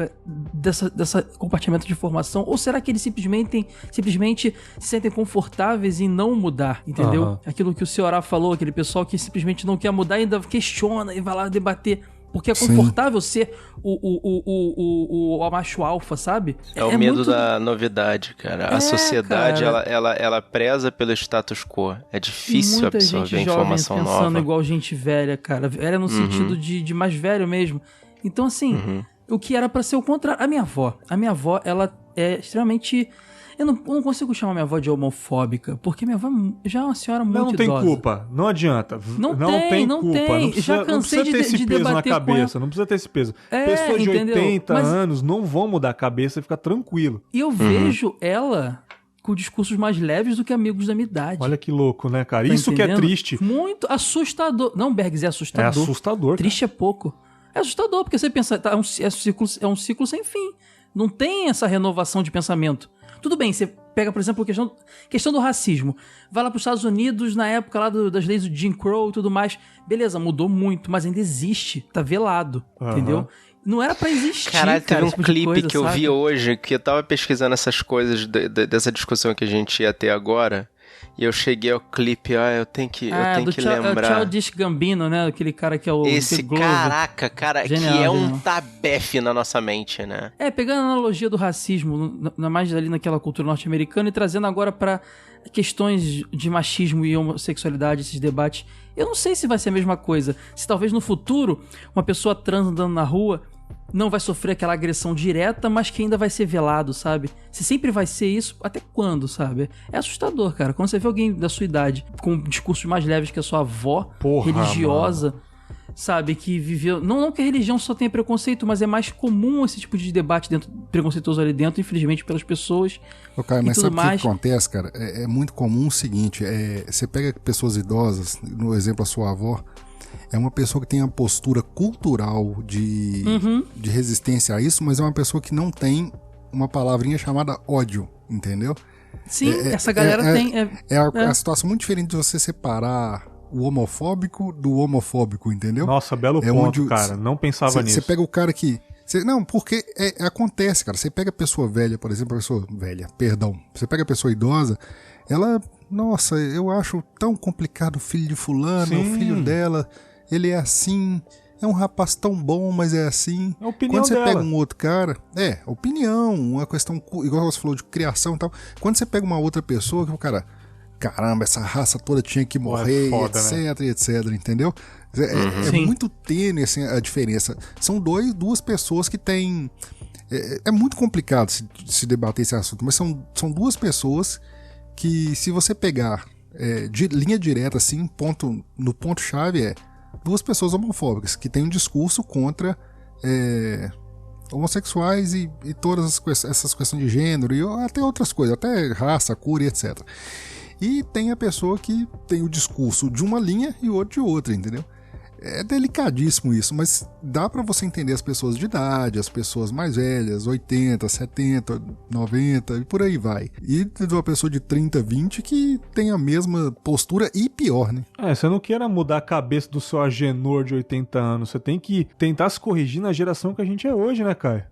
dessa compartilhamento de informação? Ou será que eles simplesmente se sentem confortáveis em não mudar, entendeu? Aquilo que o Ceará falou, aquele pessoal que simplesmente não quer mudar e ainda questiona e vai lá debater. Porque é confortável ser o macho alfa, sabe? É o medo da novidade, cara. A sociedade, cara, ela preza pelo status quo. É difícil muita absorver gente informação jovem pensando nova. igual gente velha, cara. Velha no sentido de mais velho mesmo. Então, assim, o que era pra ser o contrário. A minha avó, ela é extremamente... Eu não consigo chamar minha avó de homofóbica, porque minha avó já é uma senhora muito idosa. Não tem culpa, não adianta. Não tem culpa. Não precisa, já cansei não precisa ter esse peso na cabeça, não precisa ter esse peso. Pessoas de 80 anos não vão mudar a cabeça e ficar tranquilo. E eu vejo ela com discursos mais leves do que amigos da minha idade. Olha que louco, né, cara? Isso que é triste. Muito assustador. Não, Bergs, é assustador. É assustador, Triste cara. é pouco. É assustador, porque você pensa, é um ciclo sem fim. Não tem essa renovação de pensamento. Tudo bem, você pega, por exemplo, a questão do racismo. Vai lá para os Estados Unidos, na época lá das leis do Jim Crow e tudo mais. Beleza, mudou muito, mas ainda existe. Tá velado, entendeu? Não era pra existir, Caralho, teve um tipo clipe coisa, que eu sabe? vi hoje, que eu tava pesquisando essas coisas dessa discussão que a gente ia ter agora, e eu cheguei ao clipe, eu tenho que lembrar. É o Childish Gambino, né? Aquele cara que é o... Esse caraca, cara, Genial, que é um genial. tabefe na nossa mente, né? Pegando a analogia do racismo, mais ali naquela cultura norte-americana, e trazendo agora pra questões de machismo e homossexualidade, esses debates, eu não sei se vai ser a mesma coisa. Se talvez no futuro, uma pessoa trans andando na rua não vai sofrer aquela agressão direta, mas que ainda vai ser velado, sabe? Se sempre vai ser isso, até quando, sabe? É assustador, cara. Quando você vê alguém da sua idade com discursos mais leves que a sua avó, religiosa, sabe? Que viveu... Não que a religião só tenha preconceito, mas é mais comum esse tipo de debate preconceituoso ali dentro, infelizmente, pelas pessoas. Cara, mas tudo sabe o mais. que acontece, cara? É muito comum o seguinte, você pega pessoas idosas, no exemplo a sua avó, é uma pessoa que tem uma postura cultural de resistência a isso, mas é uma pessoa que não tem uma palavrinha chamada ódio, entendeu? Sim, essa galera tem... É a situação muito diferente de você separar o homofóbico do homofóbico, entendeu? Nossa, belo ponto, cara. Não pensava nisso. Você pega o cara que... Não, porque acontece, cara. Você pega a pessoa velha, por exemplo, você pega a pessoa idosa, ela... Nossa, eu acho tão complicado o filho de fulano, o filho dela, ele é assim, é um rapaz tão bom, mas é assim. É a opinião Quando você dela. pega um outro cara, opinião, uma questão, igual você falou, de criação e tal. Quando você pega uma outra pessoa, que o cara, caramba, essa raça toda tinha que morrer, foda, etc, etc, entendeu? É muito tênue assim, a diferença. São duas pessoas que têm... É muito complicado se debater esse assunto, mas são duas pessoas que, se você pegar de linha direta, assim, no ponto-chave duas pessoas homofóbicas que têm um discurso contra homossexuais e todas essas questões de gênero e até outras coisas, até raça, cor e etc. E tem a pessoa que tem o discurso de uma linha e outro de outra, entendeu? É delicadíssimo isso, mas dá pra você entender as pessoas de idade, as pessoas mais velhas, 80, 70, 90 e por aí vai. E de uma pessoa de 30, 20 que tem a mesma postura e pior, né? Você não queira mudar a cabeça do seu Agenor de 80 anos. Você tem que tentar se corrigir na geração que a gente é hoje, né, Caio?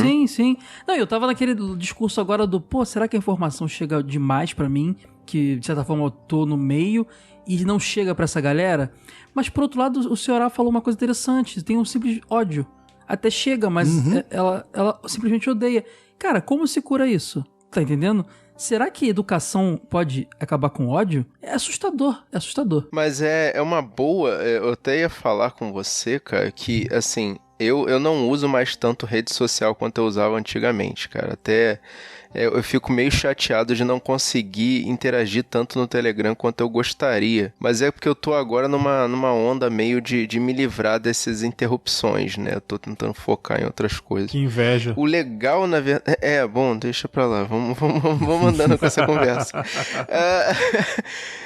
Sim, sim. Não, eu tava naquele discurso agora será que a informação chega demais pra mim? Que, de certa forma, eu tô no meio e não chega pra essa galera? Mas, por outro lado, o Ceará falou uma coisa interessante. Tem um simples ódio. Até chega, mas ela simplesmente odeia. Cara, como se cura isso? Tá entendendo? Será que educação pode acabar com ódio? É assustador, é assustador. Mas é uma boa... Eu até ia falar com você, cara, que, assim... Eu não uso mais tanto rede social quanto eu usava antigamente, cara. Até eu fico meio chateado de não conseguir interagir tanto no Telegram quanto eu gostaria. Mas é porque eu tô agora numa onda meio de me livrar dessas interrupções, né? Eu tô tentando focar em outras coisas. Que inveja. O legal, na verdade... Bom, deixa pra lá. Vamos andando com essa conversa.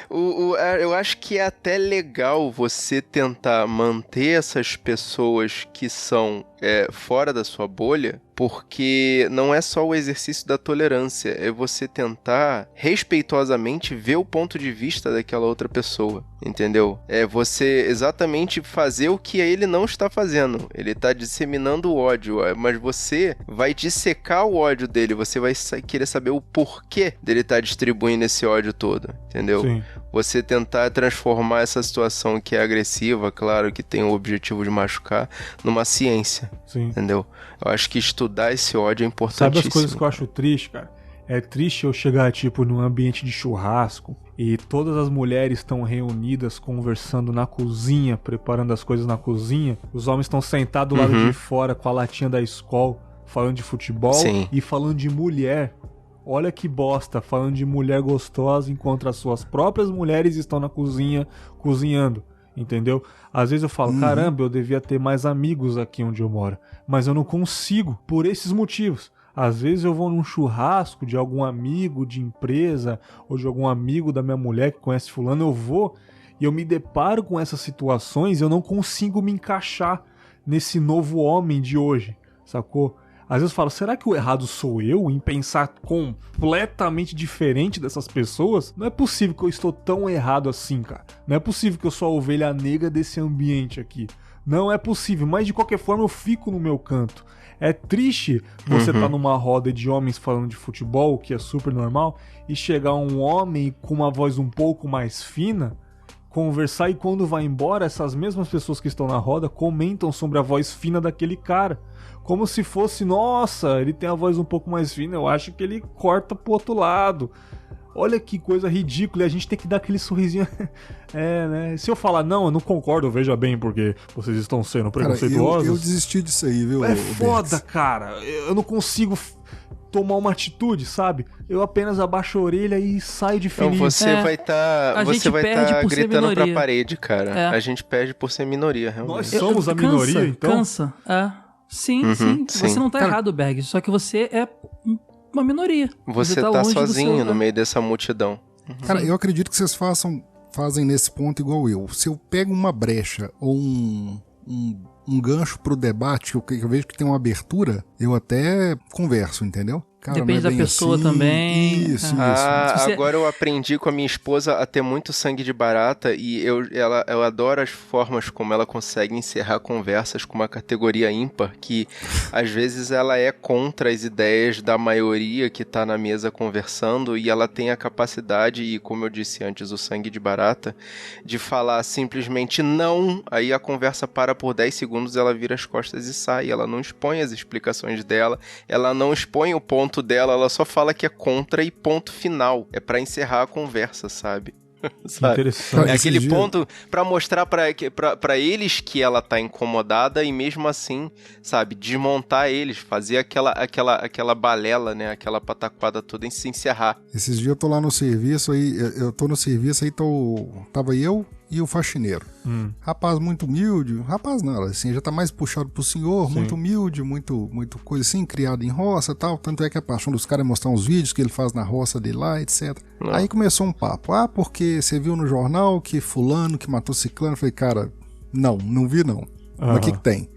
Eu acho que é até legal você tentar manter essas pessoas que são fora da sua bolha, porque não é só o exercício da tolerância, é você tentar respeitosamente ver o ponto de vista daquela outra pessoa, entendeu? É você exatamente fazer o que ele não está fazendo. Ele está disseminando o ódio, mas você vai dissecar o ódio dele, você vai querer saber o porquê dele estar distribuindo esse ódio todo, entendeu? Sim. Você tentar transformar essa situação que é agressiva, claro, que tem o objetivo de machucar, numa ciência. Sim. Entendeu? Eu acho que estudar esse ódio é importantíssimo. Sabe as coisas que eu acho triste, cara? É triste eu chegar, num ambiente de churrasco e todas as mulheres estão reunidas, conversando na cozinha, preparando as coisas na cozinha. Os homens estão sentados do lado de fora com a latinha da Skol, falando de futebol. Sim. E falando de mulher. Olha que bosta, falando de mulher gostosa enquanto as suas próprias mulheres estão na cozinha cozinhando. Entendeu? Às vezes eu falo, caramba, eu devia ter mais amigos aqui onde eu moro. Mas eu não consigo, por esses motivos. Às vezes eu vou num churrasco de algum amigo de empresa, ou de algum amigo da minha mulher que conhece fulano, eu vou e eu me deparo com essas situações e eu não consigo me encaixar. nesse novo homem de hoje, sacou? Às vezes eu falo, será que o errado sou eu em pensar completamente diferente dessas pessoas? Não é possível que eu estou tão errado assim, cara. Não é possível que eu sou a ovelha negra desse ambiente aqui. Não é possível, mas de qualquer forma eu fico no meu canto. É triste você tá numa roda de homens falando de futebol, que é super normal, e chegar um homem com uma voz um pouco mais fina, conversar, e quando vai embora, essas mesmas pessoas que estão na roda comentam sobre a voz fina daquele cara. Como se fosse, nossa, ele tem a voz um pouco mais fina, eu acho que ele corta pro outro lado. Olha que coisa ridícula, e a gente tem que dar aquele sorrisinho. Né? Se eu falar, não, eu não concordo, veja bem, porque vocês estão sendo preconceituosos. Cara, eu desisti disso aí, viu? É foda, cara. Eu não consigo tomar uma atitude, sabe? Eu apenas abaixo a orelha e saio de fininho. Então você vai estar gritando pra parede, cara. É. A gente perde por ser minoria, realmente. Nós somos a minoria, então? Cansa, Sim, sim. Você não tá errado, Berg. Só que você é uma minoria. Você tá sozinho no meio dessa multidão. Cara, eu acredito que vocês fazem nesse ponto igual eu. Se eu pego uma brecha ou um gancho pro debate, eu vejo que tem uma abertura, eu até converso, entendeu? Cara, depende da pessoa assim, também. Isso. Agora eu aprendi com a minha esposa a ter muito sangue de barata e eu adoro as formas como ela consegue encerrar conversas com uma categoria ímpar, que às vezes ela é contra as ideias da maioria que tá na mesa conversando, e ela tem a capacidade, e como eu disse antes, o sangue de barata, de falar simplesmente não, aí a conversa para por 10 segundos, ela vira as costas e sai, ela não expõe as explicações dela, ela não expõe o ponto dela, ela só fala que é contra e ponto final. É pra encerrar a conversa, sabe? Interessante. É aquele ponto pra mostrar pra eles que ela tá incomodada e mesmo assim, sabe, desmontar eles, fazer aquela balela, né, aquela pataquada toda em se encerrar. Esses dias eu tô lá no serviço aí, tava eu e o faxineiro. Rapaz muito humilde, rapaz não, assim, já tá mais puxado pro senhor, muito humilde, muito coisa assim, criado em roça e tal, tanto é que a paixão dos caras é mostrar uns vídeos que ele faz na roça dele lá, etc. Não. Aí começou um papo, porque você viu no jornal que fulano que matou ciclano, eu falei, cara, não vi não, mas o que tem?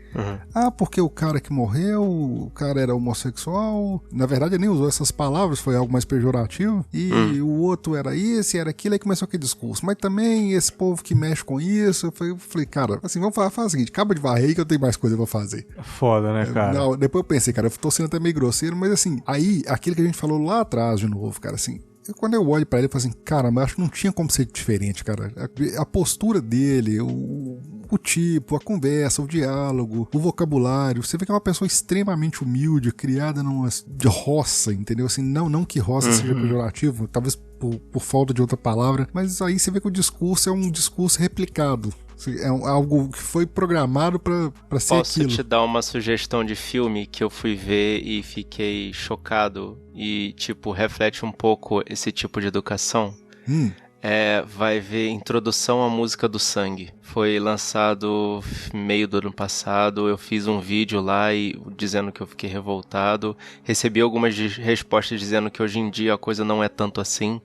Porque o cara que morreu, o cara era homossexual, na verdade ele nem usou essas palavras, foi algo mais pejorativo, e o outro era isso, era aquilo, aí começou aquele discurso, mas também esse povo que mexe com isso, eu falei, cara, assim, vamos fazer o seguinte, acaba de varrer que eu tenho mais coisa pra fazer. Foda, né, cara? Não, depois eu pensei, cara, eu tô sendo até meio grosseiro, mas assim, aí, aquilo que a gente falou lá atrás de novo, cara, assim, quando eu olho pra ele, eu falo assim, cara, mas acho que não tinha como ser diferente, cara. A postura dele, o tipo, a conversa, o diálogo, o vocabulário. Você vê que é uma pessoa extremamente humilde, criada de roça, entendeu? Assim, não que roça seja pejorativo, talvez por falta de outra palavra, mas aí você vê que o discurso é um discurso replicado. É algo que foi programado pra ser aquilo. Posso te dar uma sugestão de filme que eu fui ver e fiquei chocado e, tipo, reflete um pouco esse tipo de educação? Vai ver Introdução à Música do Sangue. Foi lançado meio do ano passado. Eu fiz um vídeo lá dizendo que eu fiquei revoltado. Recebi algumas respostas dizendo que hoje em dia a coisa não é tanto assim,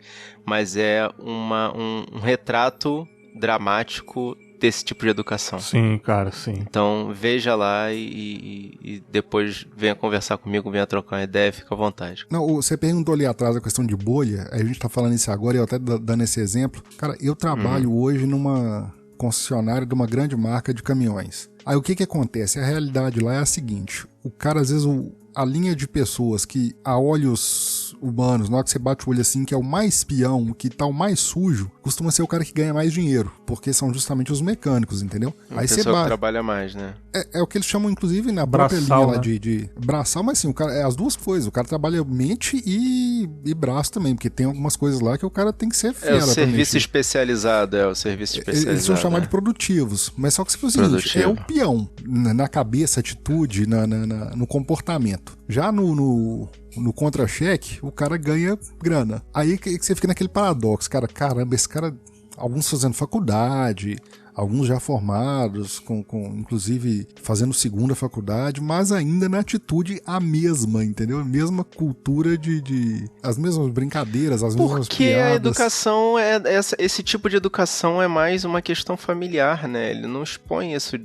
mas é um retrato dramático desse tipo de educação. Sim, cara, sim. Então veja lá e depois venha conversar comigo, venha trocar uma ideia, fica à vontade. Não, você perguntou ali atrás a questão de bolha, a gente tá falando isso agora e eu até dando esse exemplo. Cara, eu trabalho hoje numa concessionária de uma grande marca de caminhões. Aí o que acontece? A realidade lá é a seguinte, o cara às vezes a linha de pessoas que a olhos humanos, na hora que você bate o olho assim, que é o mais peão, que tá o mais sujo, costuma ser o cara que ganha mais dinheiro, porque são justamente os mecânicos, entendeu? Aí você que trabalha mais, né? É o que eles chamam, inclusive, na própria braçal, linha lá né? de braçal, mas sim, o cara, é as duas coisas, o cara trabalha mente e braço também, porque tem algumas coisas lá que o cara tem que ser fera. É o serviço especializado, Eles são chamados de produtivos, mas só que se for o seguinte, é o peão, na cabeça, atitude, no comportamento. Já no contra-cheque, o cara ganha grana. Aí que você fica naquele paradoxo, cara, caramba, esse cara, alguns fazendo faculdade, alguns já formados, inclusive fazendo segunda faculdade, mas ainda na atitude a mesma, entendeu? A mesma cultura de as mesmas brincadeiras, as mesmas piadas. Porque a educação, esse tipo de educação é mais uma questão familiar, né? Ele não expõe isso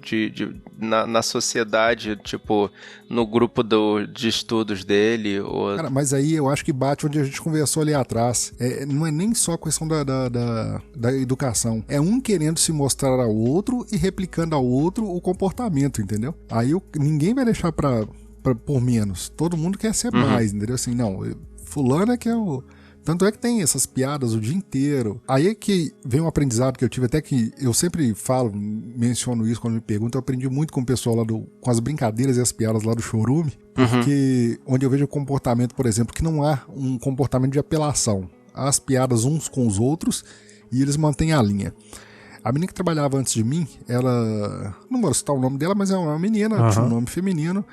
na sociedade, tipo, no grupo de estudos dele. Ou... Cara, mas aí eu acho que bate onde a gente conversou ali atrás. Não é nem só a questão da educação. É um querendo se mostrar ao outro e replicando ao outro o comportamento, entendeu? Aí ninguém vai deixar por menos. Todo mundo quer ser mais, entendeu? Assim, não, fulano é que é o... Tanto é que tem essas piadas o dia inteiro. Aí é que vem um aprendizado que eu tive, até que eu sempre menciono isso quando me perguntam. Eu aprendi muito com o pessoal lá com as brincadeiras e as piadas lá do Chorume. Porque onde eu vejo o comportamento, por exemplo, que não há um comportamento de apelação. Há as piadas uns com os outros e eles mantêm a linha. A menina que trabalhava antes de mim, ela... Não vou citar o nome dela, mas é uma menina, tinha um nome feminino.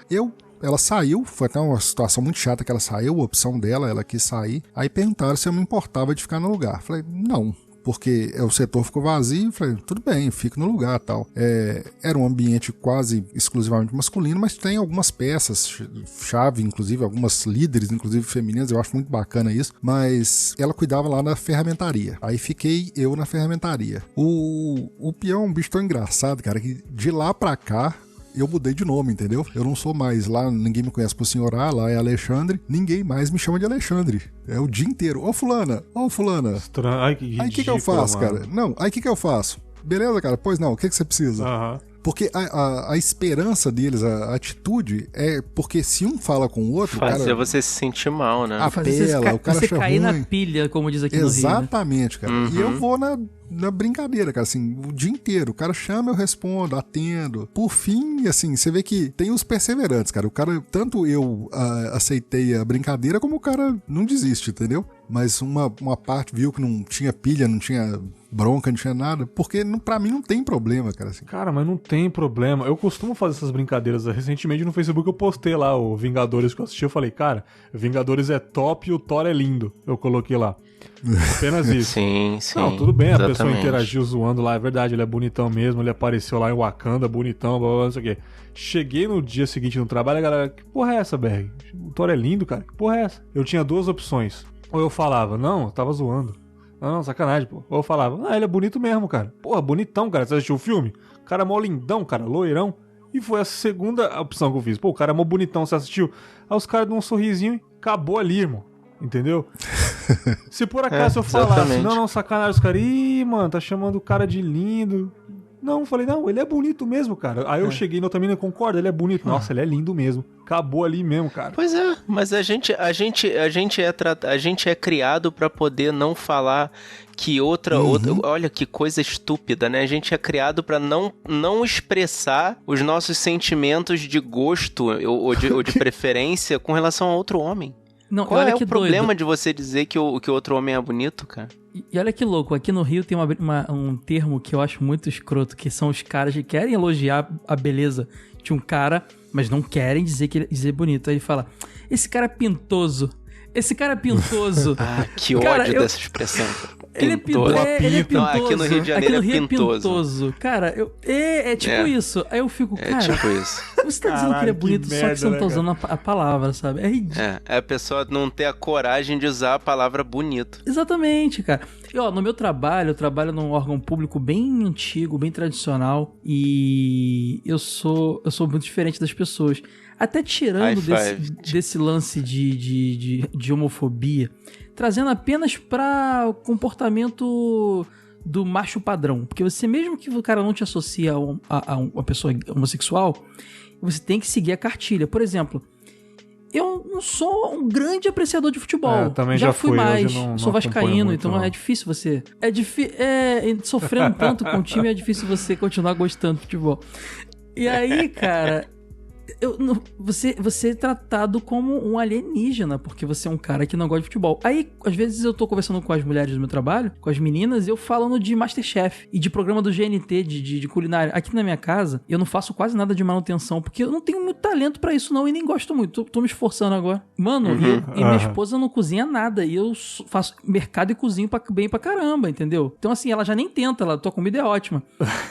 Ela saiu, foi até uma situação muito chata que ela saiu, a opção dela, ela quis sair. Aí perguntaram se eu me importava de ficar no lugar. Falei, não, porque o setor ficou vazio. Falei, tudo bem, eu fico no lugar e tal. Era um ambiente quase exclusivamente masculino, mas tem algumas peças chave, inclusive, algumas líderes, inclusive femininas, eu acho muito bacana isso. Mas ela cuidava lá na ferramentaria. Aí fiquei eu na ferramentaria. O peão é um bicho tão engraçado, cara, que de lá pra cá, eu mudei de nome, entendeu? Eu não sou mais lá, ninguém me conhece por senhorar, lá é Alexandre, ninguém mais me chama de Alexandre. É o dia inteiro. Ô fulana. Estranho. Ai, que ridículo, aí o que eu faço, mano? cara? Não, aí o que eu faço? Beleza, cara? Pois não, o que você precisa? Porque a esperança deles, a atitude, é porque se um fala com o outro, fazer cara, você se sentir mal, né? Apela, o cara você acha cair ruim. na pilha, como diz aqui no Rio. Exatamente, cara. E eu vou na brincadeira, cara, assim, o dia inteiro. O cara chama, eu respondo, atendo. Por fim, assim, você vê que tem os perseverantes, cara. O cara, tanto eu aceitei a brincadeira, como o cara não desiste, entendeu? Mas uma parte viu que não tinha pilha, não tinha bronca, não tinha nada, porque pra mim não tem problema, cara. Assim. Cara, mas não tem problema. Eu costumo fazer essas brincadeiras. Recentemente no Facebook eu postei lá o Vingadores que eu assisti. Eu falei, cara, Vingadores é top e o Thor é lindo. Eu coloquei lá. Apenas isso. Sim. Não, tudo bem, exatamente. A pessoa interagiu zoando lá, é verdade, ele é bonitão mesmo, ele apareceu lá em Wakanda, bonitão, blá, blá, não sei o quê. Cheguei no dia seguinte no trabalho, a galera, que porra é essa, Berg? O Thor é lindo, cara, que porra é essa? Eu tinha duas opções. Ou eu falava, não, eu tava zoando. Não, sacanagem, pô. Ou eu falava, ele é bonito mesmo, cara. Porra, bonitão, cara, você assistiu o filme? O cara é mó lindão, cara, loirão. E foi a segunda opção que eu fiz. Pô, o cara é mó bonitão, você assistiu? Aí os caras dão um sorrisinho e acabou ali, irmão. Entendeu? Se por acaso eu falasse, não, sacanagem, os caras, ih, mano, tá chamando o cara de lindo. Não, eu falei, não, ele é bonito mesmo, cara. Aí eu cheguei no outro menino, concorda, ele é bonito. Nossa, ele é lindo mesmo. Acabou ali mesmo, cara. Pois é, mas a gente é criado pra poder não falar que outra, olha que coisa estúpida, né? A gente é criado pra não expressar os nossos sentimentos de gosto ou de preferência com relação a outro homem. Não, qual olha é que o problema doido. de você dizer que o outro homem é bonito, cara? E olha que louco, aqui no Rio tem um termo que eu acho muito escroto, que são os caras que querem elogiar a beleza de um cara, mas não querem dizer bonito. Aí ele fala, esse cara é pintoso. Esse cara é pintoso. Que ódio dessa expressão. Ele é pintoso. Não, aqui no Rio de Janeiro é pintoso. Cara, é tipo isso. Aí eu fico, cara... É tipo isso. Você tá dizendo que ele é bonito, só que você não tá usando a palavra, sabe? É ridículo. É a pessoa não ter a coragem de usar a palavra bonito. Exatamente, cara. E, no meu trabalho, eu trabalho num órgão público bem antigo, bem tradicional, e eu sou muito diferente das pessoas. Até tirando desse lance de homofobia, trazendo apenas pra comportamento do macho padrão. Porque você, mesmo que o cara não te associe a uma pessoa homossexual, você tem que seguir a cartilha. Por exemplo, eu não sou um grande apreciador de futebol. Também já fui mais. Não sou vascaíno, muito, então não. É difícil você... sofrendo tanto com o time, é difícil você continuar gostando de futebol. E aí, cara... Você é tratado como um alienígena, porque você é um cara que não gosta de futebol. Aí, às vezes, eu tô conversando com as mulheres do meu trabalho, com as meninas, e eu falando de MasterChef e de programa do GNT, de culinária. Aqui na minha casa, eu não faço quase nada de manutenção, porque eu não tenho muito talento pra isso não, e nem gosto muito. Tô me esforçando agora. Mano, e minha esposa não cozinha nada, e eu faço mercado e cozinho bem pra caramba, entendeu? Então, assim, ela já nem tenta, tua comida é ótima.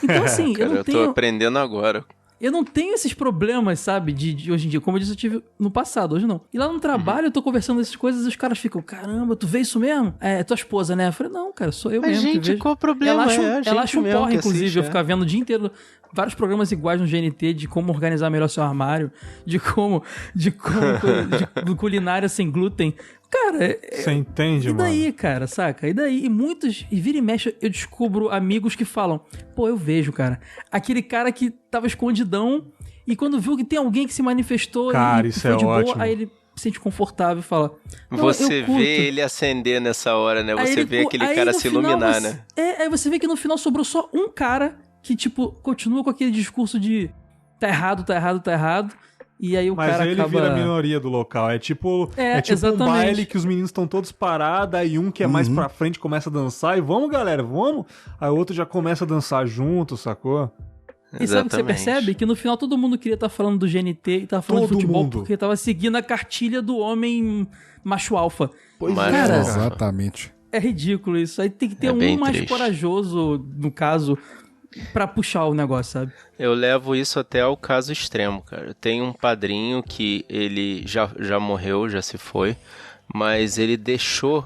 Então, assim, Cara, eu não tenho... tô aprendendo agora. Eu não tenho esses problemas, sabe, de hoje em dia. Como eu disse, eu tive no passado, hoje não. E lá no trabalho, eu tô conversando essas coisas e os caras ficam, caramba, tu vê isso mesmo? É tua esposa, né? Eu falei, não, cara, sou eu mesmo que vejo. Qual o problema? Ela acha um porra, inclusive, assiste, eu ficar vendo o dia inteiro vários programas iguais no GNT de como organizar melhor seu armário, de culinária sem glúten. Cara, você entende, mano? E daí, cara, saca? E daí? E vira e mexe, eu descubro amigos que falam, pô, eu vejo, cara, aquele cara que tava escondidão e quando viu que tem alguém que se manifestou cara, e isso foi é de boa, ótimo. aí ele se sente confortável e fala... Você vê ele acender nessa hora, né? Você vê aquele cara se iluminar, né? Aí você vê que no final sobrou só um cara que, tipo, continua com aquele discurso de tá errado, tá errado, tá errado. E aí o cara acaba... Mas ele vira a minoria do local. É tipo exatamente. Um baile que os meninos estão todos parados, aí um que é mais pra frente começa a dançar, e vamos, galera, vamos. Aí o outro já começa a dançar junto, sacou? E sabe o que você percebe? Que no final todo mundo queria estar falando do GNT e tava falando de futebol porque tava seguindo a cartilha do homem macho alfa. Pois é, cara. Exatamente. É ridículo isso. Aí tem que ter mais corajoso, no caso... pra puxar o negócio, sabe? Eu levo isso até ao caso extremo, cara. Eu tenho um padrinho que ele já morreu, já se foi, mas ele deixou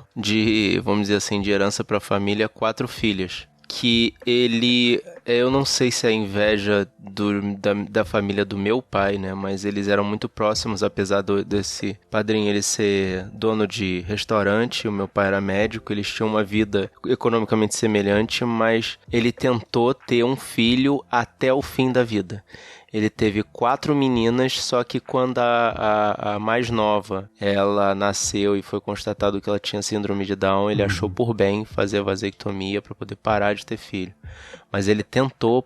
vamos dizer assim, de herança pra família 4 filhas. Que ele, eu não sei se é inveja da família do meu pai, né? Mas eles eram muito próximos, apesar desse padrinho ele ser dono de restaurante, o meu pai era médico, eles tinham uma vida economicamente semelhante, mas ele tentou ter um filho até o fim da vida. Ele teve 4 meninas, só que quando a mais nova, ela nasceu e foi constatado que ela tinha síndrome de Down, ele achou por bem fazer a vasectomia para poder parar de ter filho. Mas ele tentou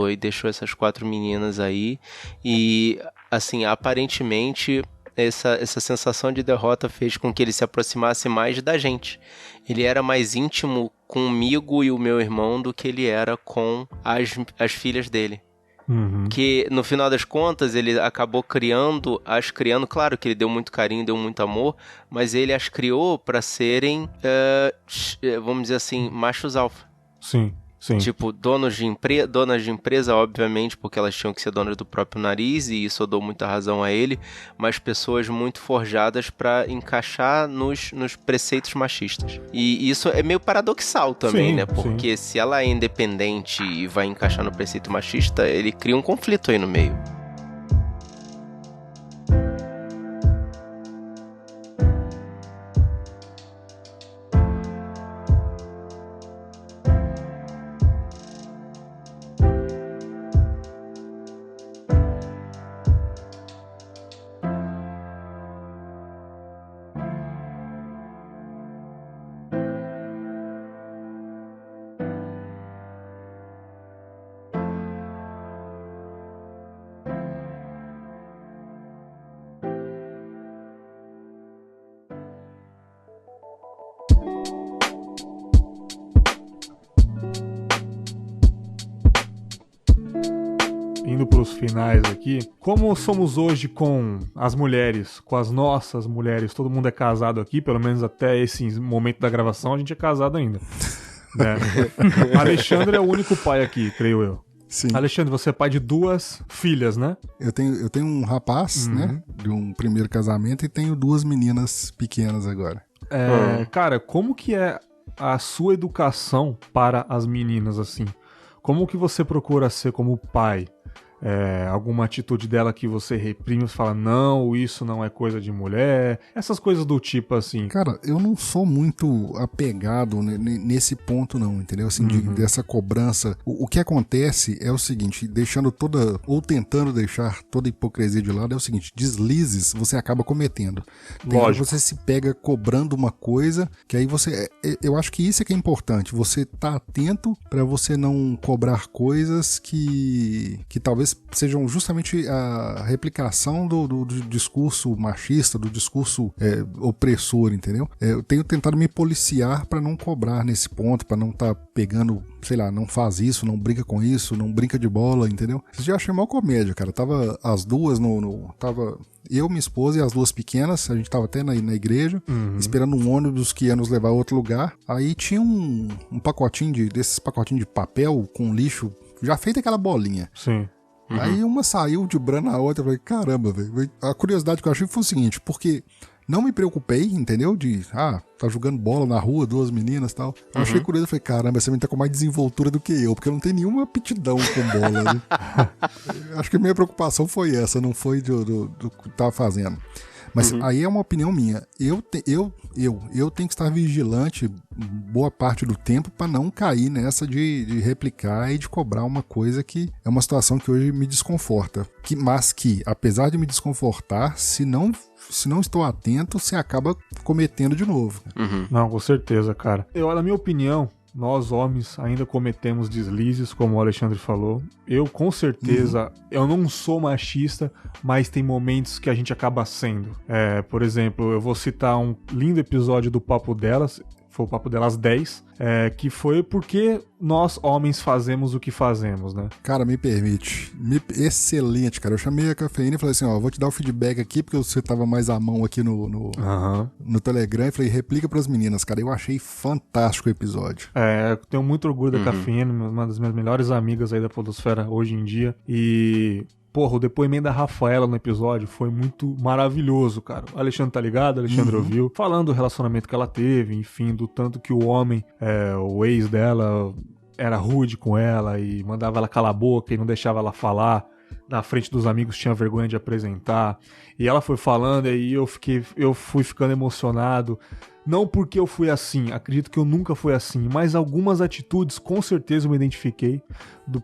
e deixou essas 4 meninas aí. E, assim, aparentemente... Essa sensação de derrota fez com que ele se aproximasse mais da gente. Ele era mais íntimo comigo e o meu irmão do que ele era com as filhas dele. Que no final das contas ele acabou criando, claro que ele deu muito carinho, deu muito amor, mas ele as criou para serem, vamos dizer assim, machos alfa. Sim. Tipo, donas de empresa, obviamente, porque elas tinham que ser donas do próprio nariz, e isso eu dou muita razão a ele, mas pessoas muito forjadas para encaixar nos preceitos machistas. E isso é meio paradoxal também, né? Porque se ela é independente e vai encaixar no preceito machista, ele cria um conflito aí no meio. Indo pros finais aqui, como somos hoje com as mulheres, com as nossas mulheres, todo mundo é casado aqui, pelo menos até esse momento da gravação a gente é casado ainda, né? Alexandre é o único pai aqui, creio eu. Sim. Alexandre, você é pai de 2 filhas, né? Eu tenho um rapaz, né, de um primeiro casamento, e tenho 2 meninas pequenas agora. Cara, como que é a sua educação para as meninas, assim? Como que você procura ser como pai? Alguma atitude dela que você reprime e fala, não, isso não é coisa de mulher, essas coisas do tipo assim. Cara, eu não sou muito apegado nesse ponto não, entendeu? Assim, dessa cobrança. O que acontece é o seguinte, tentando deixar toda a hipocrisia de lado, é o seguinte, deslizes você acaba cometendo. Tem hora você se pega cobrando uma coisa, que aí eu acho que isso é que é importante, você tá atento pra você não cobrar coisas que talvez elas sejam justamente a replicação do discurso machista, do discurso opressor, entendeu? Eu tenho tentado me policiar pra não cobrar nesse ponto, pra não tá pegando, sei lá, não faz isso, não brinca com isso, não brinca de bola, entendeu? Esse dia eu achei mó comédia, cara. Tava as duas tava eu, minha esposa e as duas pequenas, a gente tava até na igreja, esperando um ônibus que ia nos levar a outro lugar. Aí tinha um pacotinho desses pacotinhos de papel com lixo, já feito aquela bolinha. Sim. Aí uma saiu debrando a outra, eu falei, caramba, velho. A curiosidade que eu achei foi o seguinte, porque não me preocupei, entendeu? Tá jogando bola na rua, duas meninas e tal. Eu achei curioso, eu falei, caramba, essa menina tá com mais desenvoltura do que eu, porque eu não tenho nenhuma aptidão com bola, né? Acho que a minha preocupação foi essa, não foi do que tava fazendo. Mas aí é uma opinião minha. Eu tenho que estar vigilante boa parte do tempo para não cair nessa de replicar e de cobrar uma coisa que é uma situação que hoje me desconforta. Mas que, apesar de me desconfortar, se não estou atento, você acaba cometendo de novo. Não, com certeza, cara. Na minha opinião, nós homens ainda cometemos deslizes, como o Alexandre falou. Eu, com certeza, eu não sou machista, mas tem momentos que a gente acaba sendo. Por exemplo, eu vou citar um lindo episódio do Papo Delas, foi o Papo Delas 10, que foi porque nós, homens, fazemos o que fazemos, né? Cara, me permite. Excelente, cara. Eu chamei a Cafeína e falei assim, vou te dar o feedback aqui, porque você tava mais à mão aqui no Telegram, e falei, replica pras meninas, cara. Eu achei fantástico o episódio. Eu tenho muito orgulho da Cafeína, uma das minhas melhores amigas aí da podosfera hoje em dia, e... Porra, o depoimento da Rafaela no episódio foi muito maravilhoso, cara. O Alexandre tá ligado, o Alexandre ouviu. Falando do relacionamento que ela teve, enfim, do tanto que o homem, o ex dela, era rude com ela e mandava ela calar a boca e não deixava ela falar. Na frente dos amigos tinha vergonha de apresentar. E ela foi falando e aí eu fui ficando emocionado. Não porque eu fui assim, acredito que eu nunca fui assim, mas algumas atitudes com certeza eu me identifiquei.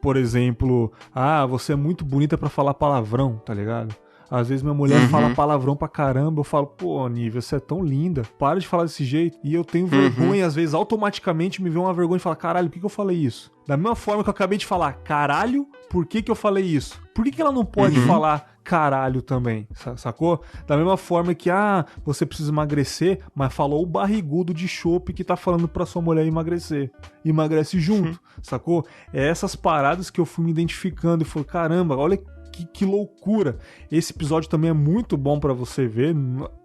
Por exemplo, você é muito bonita pra falar palavrão, tá ligado? Às vezes minha mulher fala palavrão pra caramba, eu falo, pô, Nívia, você é tão linda, para de falar desse jeito. E eu tenho vergonha, às vezes automaticamente me vem uma vergonha de falar, caralho, por que eu falei isso? Da mesma forma que eu acabei de falar, caralho, por que eu falei isso? Por que ela não pode falar caralho também, sacou? Da mesma forma que, você precisa emagrecer, mas falou o barrigudo de chope que tá falando pra sua mulher emagrecer. Emagrece junto, sacou? É essas paradas que eu fui me identificando e falei, caramba, olha que loucura. Esse episódio também é muito bom pra você ver.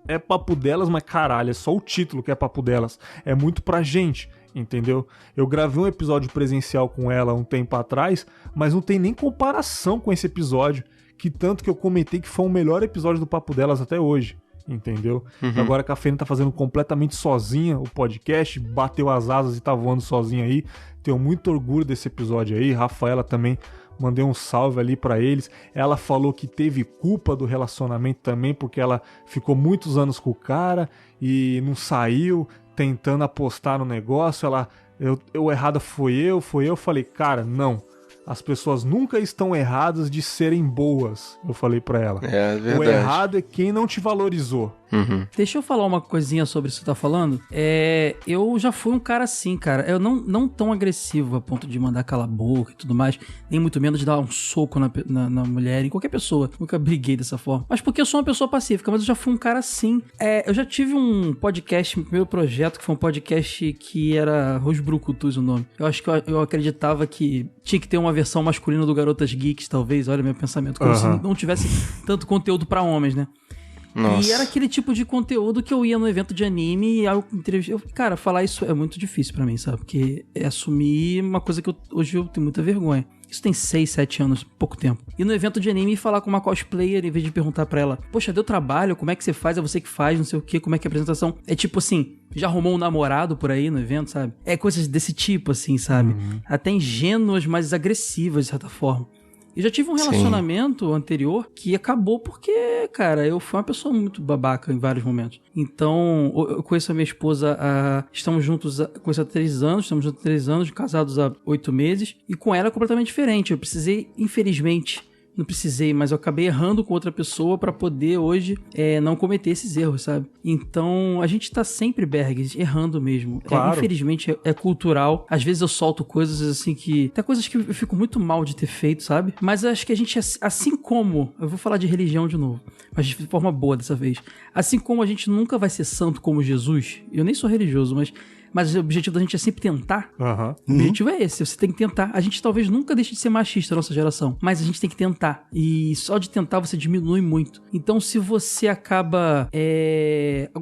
É Papo Delas, mas caralho, é só o título que é Papo Delas. É muito pra gente, entendeu? Eu gravei um episódio presencial com ela um tempo atrás, mas não tem nem comparação com esse episódio, que tanto que eu comentei que foi o melhor episódio do Papo Delas até hoje, entendeu? Agora a Cafeína tá fazendo completamente sozinha o podcast, bateu as asas e tá voando sozinha aí. Tenho muito orgulho desse episódio aí. Rafaela também, mandei um salve ali pra eles. Ela falou que teve culpa do relacionamento também, porque ela ficou muitos anos com o cara e não saiu, tentando apostar no negócio. O errado foi eu. Falei, cara, não. As pessoas nunca estão erradas de serem boas, eu falei pra ela. É verdade. O errado é quem não te valorizou. Deixa eu falar uma coisinha sobre isso que você tá falando. Eu já fui um cara assim, cara. Eu não tão agressivo a ponto de mandar calar a boca e tudo mais, nem muito menos de dar um soco na mulher, em qualquer pessoa. Nunca briguei dessa forma. Mas porque eu sou uma pessoa pacífica, mas eu já fui um cara assim. Eu já tive um podcast, meu primeiro projeto, que foi um podcast que era Os Brucutus o nome. Eu acho que eu acreditava que tinha que ter uma versão masculina do Garotas Geeks, talvez. Olha meu pensamento. Como se não tivesse tanto conteúdo pra homens, né? Nossa. E era aquele tipo de conteúdo que eu ia no evento de anime e cara, falar isso é muito difícil pra mim, sabe? Porque é assumir uma coisa que hoje eu tenho muita vergonha. Isso tem 6, 7 anos, pouco tempo. E no evento de anime falar com uma cosplayer, em vez de perguntar pra ela, poxa, deu trabalho, como é que você faz? É você que faz, não sei o que, como é que é a apresentação? É tipo assim, já arrumou um namorado por aí no evento, sabe? É coisas desse tipo, assim, sabe? Até ingênuas, mas agressivas, de certa forma. Eu já tive um relacionamento anterior que acabou porque, cara, eu fui uma pessoa muito babaca em vários momentos. Então, eu conheço a minha esposa, estamos juntos, conheço há 3 anos, estamos juntos há 3 anos, casados há 8 meses, e com ela é completamente diferente. Eu precisei, infelizmente, não precisei, mas eu acabei errando com outra pessoa pra poder hoje não cometer esses erros, sabe? Então, a gente tá sempre, Bergs, errando mesmo. Claro. Infelizmente, é cultural. Às vezes eu solto coisas assim que... Tem coisas que eu fico muito mal de ter feito, sabe? Mas eu acho que a gente, assim como... Eu vou falar de religião de novo, mas de forma boa dessa vez. Assim como a gente nunca vai ser santo como Jesus, eu nem sou religioso, mas o objetivo da gente é sempre tentar. O objetivo é esse, você tem que tentar. A gente talvez nunca deixe de ser machista, a nossa geração, mas a gente tem que tentar. E só de tentar você diminui muito. Então se você acaba...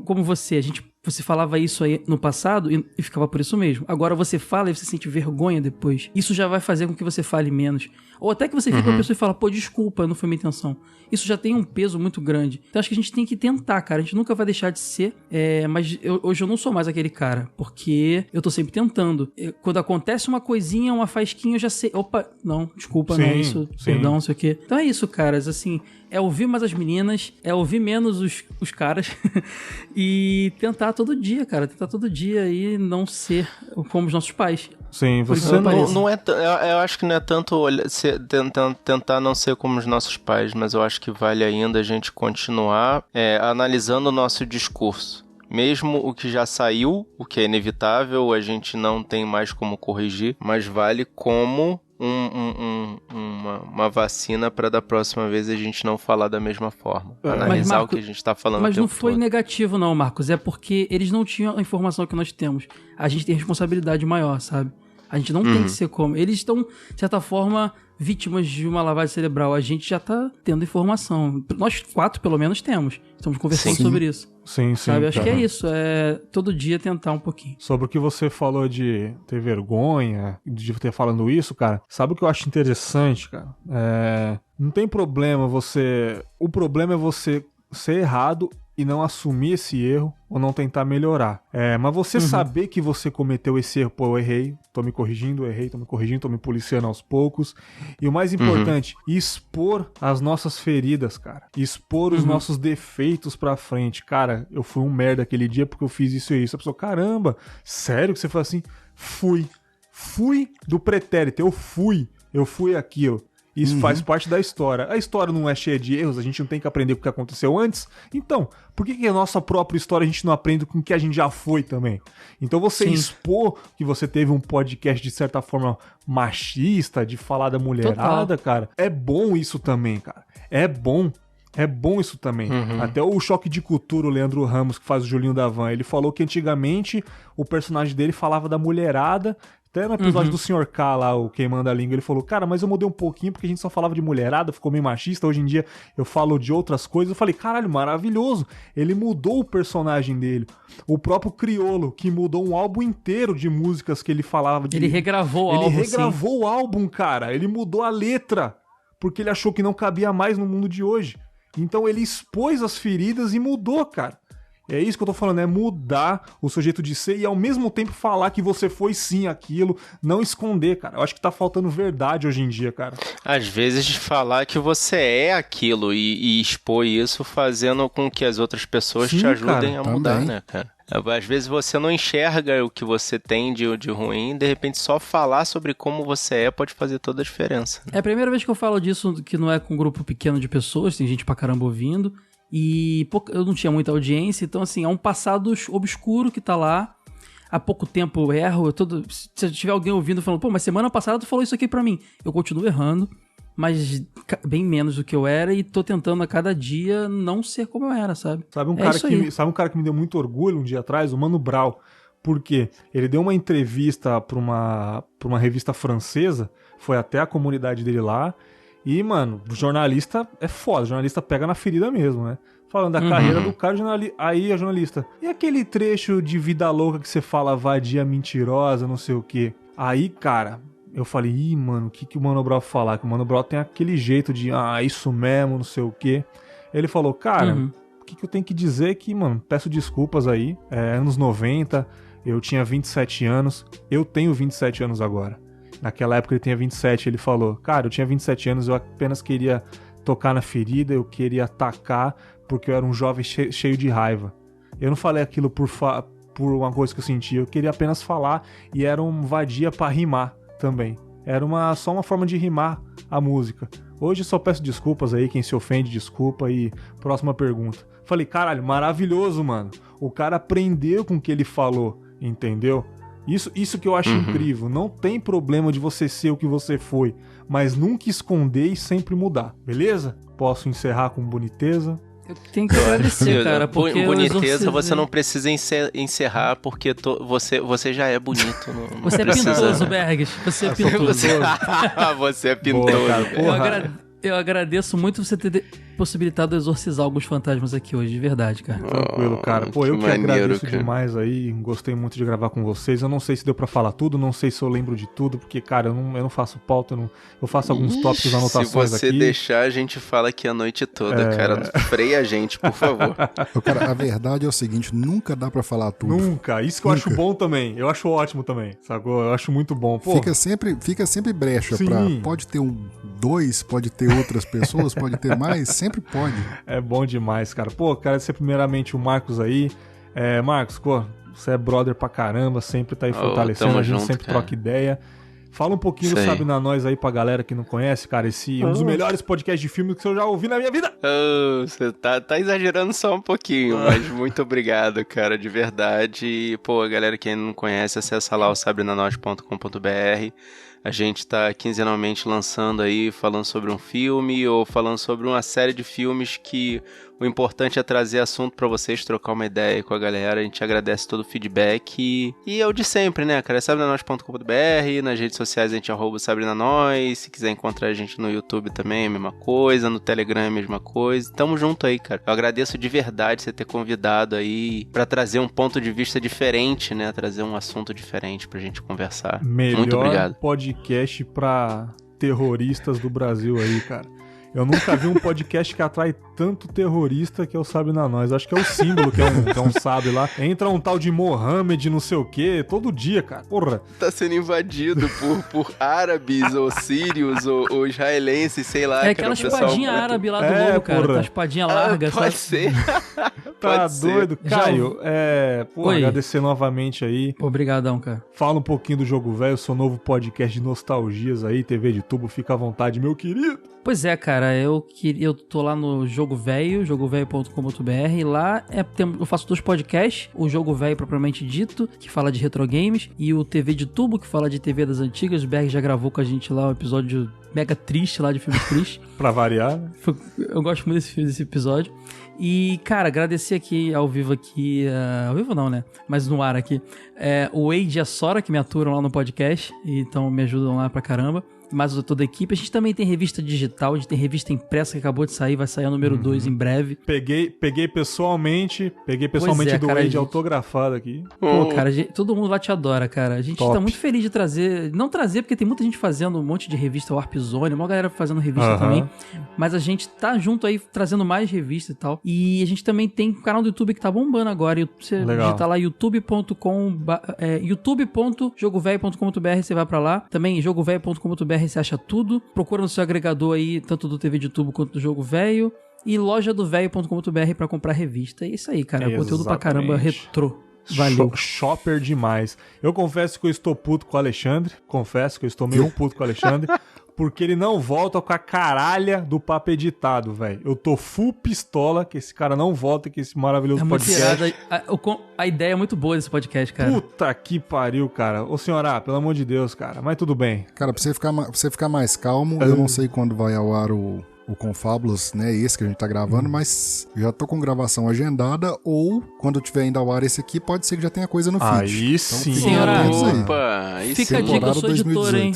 como você falava isso aí no passado e ficava por isso mesmo. Agora você fala e você sente vergonha depois. Isso já vai fazer com que você fale menos. Ou até que você fica com a pessoa e fala, pô, desculpa, não foi minha intenção. Isso já tem um peso muito grande. Então acho que a gente tem que tentar, cara. A gente nunca vai deixar de ser. Mas hoje eu não sou mais aquele cara. Porque eu tô sempre tentando. Quando acontece uma coisinha, uma faísquinha, eu já sei. Opa, não, desculpa, não é isso. Perdão, não sei o quê. Então é isso, caras. Assim, é ouvir mais as meninas, é ouvir menos os caras e tentar todo dia, cara. Tentar todo dia e não ser como os nossos pais. Sim, você não é... Eu acho que não é tanto tentar não ser como os nossos pais, mas eu acho que vale ainda a gente continuar analisando o nosso discurso. Mesmo o que já saiu, o que é inevitável, a gente não tem mais como corrigir, mas vale como uma vacina para da próxima vez a gente não falar da mesma forma. Analisar o que a gente tá falando. Mas não foi negativo não, Marcos. É porque eles não tinham a informação que nós temos. A gente tem responsabilidade maior, sabe? A gente não tem que ser como... Eles estão, de certa forma, vítimas de uma lavagem cerebral. A gente já tá tendo informação. Nós 4, pelo menos, temos. Estamos conversando sobre isso. Sim. Sabe? Acho que é isso. É todo dia tentar um pouquinho. Sobre o que você falou de ter vergonha, de ter falando isso, cara. Sabe o que eu acho interessante, cara? Não tem problema você... O problema é você ser errado e não assumir esse erro ou não tentar melhorar. Mas você saber que você cometeu esse erro, pô, eu errei, tô me corrigindo, tô me policiando aos poucos. E o mais importante, expor as nossas feridas, cara. Expor os nossos defeitos pra frente. Cara, eu fui um merda aquele dia porque eu fiz isso e isso. A pessoa, caramba, sério que você foi assim? Fui do pretérito, eu fui aquilo. Isso faz parte da história. A história não é cheia de erros, a gente não tem que aprender com o que aconteceu antes. Então, por que a nossa própria história a gente não aprende com o que a gente já foi também? Então você expor que você teve um podcast de certa forma machista, de falar da mulherada, cara, é bom isso também, cara. É bom isso também. Até o Choque de Cultura, o Leandro Ramos, que faz o Julinho da Van, ele falou que antigamente o personagem dele falava da mulherada. Até no episódio do Sr. K lá, o Queimando a Língua, ele falou, cara, mas eu mudei um pouquinho porque a gente só falava de mulherada, ficou meio machista, hoje em dia eu falo de outras coisas. Eu falei, caralho, maravilhoso. Ele mudou o personagem dele. O próprio Criolo, que mudou um álbum inteiro de músicas que ele falava de... Ele regravou o álbum, cara. Ele mudou a letra, porque ele achou que não cabia mais no mundo de hoje. Então ele expôs as feridas e mudou, cara. É isso que eu tô falando, é mudar o seu jeito de ser e ao mesmo tempo falar que você foi sim aquilo, não esconder, cara. Eu acho que tá faltando verdade hoje em dia, cara. Às vezes falar que você é aquilo e expor isso fazendo com que as outras pessoas te ajudem a mudar, né, cara? Às vezes você não enxerga o que você tem de ruim, de repente só falar sobre como você pode fazer toda a diferença. É a primeira vez que eu falo disso, que não é com um grupo pequeno de pessoas, tem gente pra caramba ouvindo. E eu não tinha muita audiência, então assim, é um passado obscuro que tá lá. Há pouco tempo eu erro, se tiver alguém ouvindo falando, pô, mas semana passada tu falou isso aqui pra mim. Eu continuo errando, mas bem menos do que eu era e tô tentando a cada dia não ser como eu era, sabe? Sabe um cara que me deu muito orgulho um dia atrás? O Mano Brown. Por quê? Ele deu uma entrevista pra uma revista francesa, foi até a comunidade dele lá. E, mano, o jornalista é foda, o jornalista pega na ferida mesmo, né? Falando da carreira do cara, aí a jornalista. E aquele trecho de vida louca que você fala vadia mentirosa, não sei o quê? Aí, cara, eu falei, mano, o que o Mano Brown falar? Que o Mano Brown tem aquele jeito de, isso mesmo, não sei o quê. Ele falou, cara, o que eu tenho que dizer que, mano, peço desculpas aí, anos 90, eu tinha 27 anos, eu tenho 27 anos agora. Naquela época ele tinha 27, ele falou, cara, eu tinha 27 anos, eu apenas queria tocar na ferida, eu queria atacar, porque eu era um jovem cheio de raiva. Eu não falei aquilo por uma coisa que eu sentia, eu queria apenas falar e era um vadia pra rimar também. Era só uma forma de rimar a música. Hoje só peço desculpas aí, quem se ofende, desculpa. E próxima pergunta. Falei, caralho, maravilhoso, mano. O cara aprendeu com o que ele falou, entendeu? Isso que eu acho incrível. Não tem problema de você ser o que você foi, mas nunca esconder e sempre mudar, beleza? Posso encerrar com boniteza? Eu tenho que agradecer, cara, porque boniteza você não precisa encerrar, porque você já é bonito. Você é pintoso, Bergs. Você é pintoso. Você é pintoso. Boa, cara, eu agradeço muito você ter possibilitado exorcizar alguns fantasmas aqui hoje, de verdade, cara. Tranquilo, cara. Pô, eu que agradeço demais aí, gostei muito de gravar com vocês. Eu não sei se deu pra falar tudo, não sei se eu lembro de tudo, porque, cara, eu não faço pauta, eu faço alguns tópicos, anotações aqui. Se você deixar, a gente fala aqui a noite toda, cara. Freia a gente, por favor. Cara, a verdade é o seguinte, nunca dá pra falar tudo. Nunca. Isso que eu acho bom também. Eu acho ótimo também, sacou? Eu acho muito bom. Pô, fica sempre brecha pra... Pode ter dois, pode ter outras pessoas, pode ter mais, sempre pode. É bom demais, cara. Pô, quero agradecer primeiramente o Marcos aí. Marcos, pô, você é brother pra caramba, sempre tá aí fortalecendo, a gente sempre troca ideia. Fala um pouquinho do Sabe Na Nós aí pra galera que não conhece, cara. Um dos melhores podcasts de filme que eu já ouvi na minha vida. Você tá exagerando só um pouquinho, mas muito obrigado, cara, de verdade. Pô, a galera que ainda não conhece, acessa lá o sabrenanois.com.br. A gente tá quinzenalmente lançando aí, falando sobre um filme ou falando sobre uma série de filmes que o importante é trazer assunto pra vocês, trocar uma ideia com a galera. A gente agradece todo o feedback e é o de sempre, né, cara? É sabrenanois.com.br, nas redes sociais a gente @sabrenanois, se quiser encontrar a gente no YouTube também é a mesma coisa, no Telegram é a mesma coisa. Tamo junto aí, cara. Eu agradeço de verdade você ter convidado aí pra trazer um ponto de vista diferente, né? Trazer um assunto diferente pra gente conversar. Muito obrigado. Podcast pra terroristas do Brasil aí, cara. Eu nunca vi um podcast que atrai tanto terrorista que é o Sabe Na Nós. Acho que é o símbolo que é um sabe lá. Entra um tal de Mohammed, não sei o quê, todo dia, cara. Porra. Tá sendo invadido por árabes, ou sírios, ou israelenses, sei lá. É aquela espadinha árabe lá do lobo, cara. Aquela espadinha larga. Pode ser. Tá doido. Caio, agradecer novamente aí. Obrigadão, cara. Fala um pouquinho do Jogo Velho, seu novo podcast de nostalgias aí, TV de tubo. Fica à vontade, meu querido. Pois é, cara, eu tô lá no Jogo Velho, jogovelho.com.br, lá eu faço 2 podcasts, o Jogo Velho propriamente dito, que fala de retro games, e o TV de tubo, que fala de TV das antigas. O Berg já gravou com a gente lá um episódio mega triste lá de filme triste. Pra variar, né? Eu gosto muito desse episódio. E, cara, agradecer aqui, ao vivo ao vivo não, né? Mas no ar aqui, o Wade e a Sora, que me aturam lá no podcast, então me ajudam lá pra caramba. Mais toda a equipe. A gente também tem revista digital, a gente tem revista impressa que acabou de sair, vai sair o número 2 em breve. Peguei pessoalmente do cara, Wade autografado aqui. Pô, cara, todo mundo lá te adora, cara. A gente tá muito feliz de trazer, não trazer porque tem muita gente fazendo um monte de revista, o Warp Zone, uma galera fazendo revista também, mas a gente tá junto aí trazendo mais revista e tal. E a gente também tem um canal do YouTube que tá bombando agora, você digita lá youtube.jogovelho.com.br, você vai pra lá. Também jogovelho.com.br você acha tudo. Procura no seu agregador aí, tanto do TV de tubo quanto do Jogo Velho. E lojadovelho.com.br pra comprar revista. É isso aí, cara. Exatamente. Conteúdo pra caramba retrô. Valeu. Shopper demais. Eu confesso que eu estou puto com o Alexandre. Confesso que eu estou meio puto com o Alexandre. Porque ele não volta com a caralha do papo editado, velho. Eu tô full pistola que esse cara não volta com esse maravilhoso podcast. A ideia é muito boa desse podcast, cara. Puta que pariu, cara. Ô, senhora, pelo amor de Deus, cara. Mas tudo bem. Cara, pra você ficar mais calmo, eu não sei quando vai ao ar o Confábulas, né, esse que a gente tá gravando, mas já tô com gravação agendada, ou quando tiver ainda ao ar esse aqui, pode ser que já tenha coisa no feed. Aí sim. Opa, aí fica a dica, eu sou editor, hein?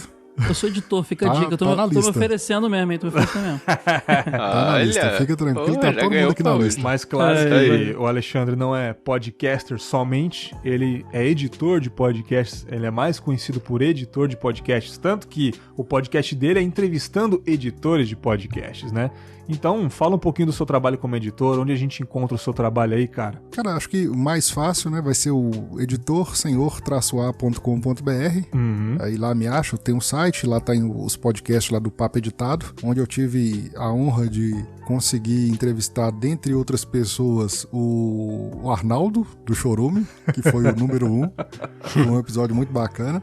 Eu sou editor, fica a dica. Eu tô me oferecendo mesmo, hein? Tô me oferecendo mesmo. Tá na lista, fica tranquilo, tá todo mundo aqui na lista. Mas claro que o Alexandre não é podcaster somente, ele é editor de podcasts, ele é mais conhecido por editor de podcasts, tanto que o podcast dele é entrevistando editores de podcasts, né? Então, fala um pouquinho do seu trabalho como editor, onde a gente encontra o seu trabalho aí, cara? Cara, acho que o mais fácil, né, vai ser o editor-a.com.br. Aí lá me acho, tem um site, lá tá os podcasts lá do Papo Editado, onde eu tive a honra de conseguir entrevistar, dentre outras pessoas, o Arnaldo, do Chorume, que foi o número 1. Foi um episódio muito bacana.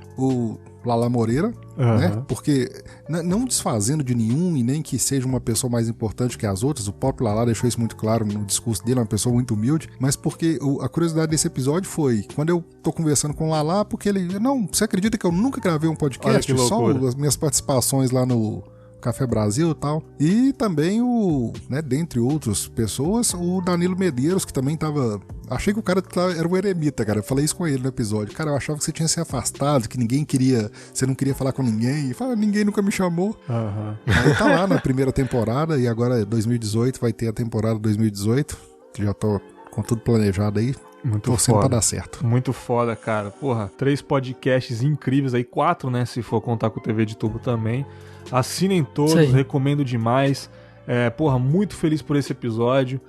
Lala Moreira, né? Porque não desfazendo de nenhum e nem que seja uma pessoa mais importante que as outras, o próprio Lala deixou isso muito claro no discurso dele, é uma pessoa muito humilde, mas porque a curiosidade desse episódio foi, quando eu tô conversando com o Lala, porque ele, não, você acredita que eu nunca gravei um podcast? Só as minhas participações lá no Café Brasil e tal. E também dentre outras pessoas, o Danilo Medeiros, que também tava... Achei que o cara era um eremita, cara. Eu falei isso com ele no episódio. Cara, eu achava que você tinha se afastado, que você não queria falar com ninguém. E fala, ninguém nunca me chamou. Aí tá lá na primeira temporada, e agora 2018, vai ter a temporada 2018, que já tô com tudo planejado aí. Muito torcendo foda. Pra dar certo. Muito foda, cara. Porra, 3 podcasts incríveis aí, 4, né, se for contar com o TV de Tubo também. Assinem todos, recomendo demais. Porra, muito feliz por esse episódio.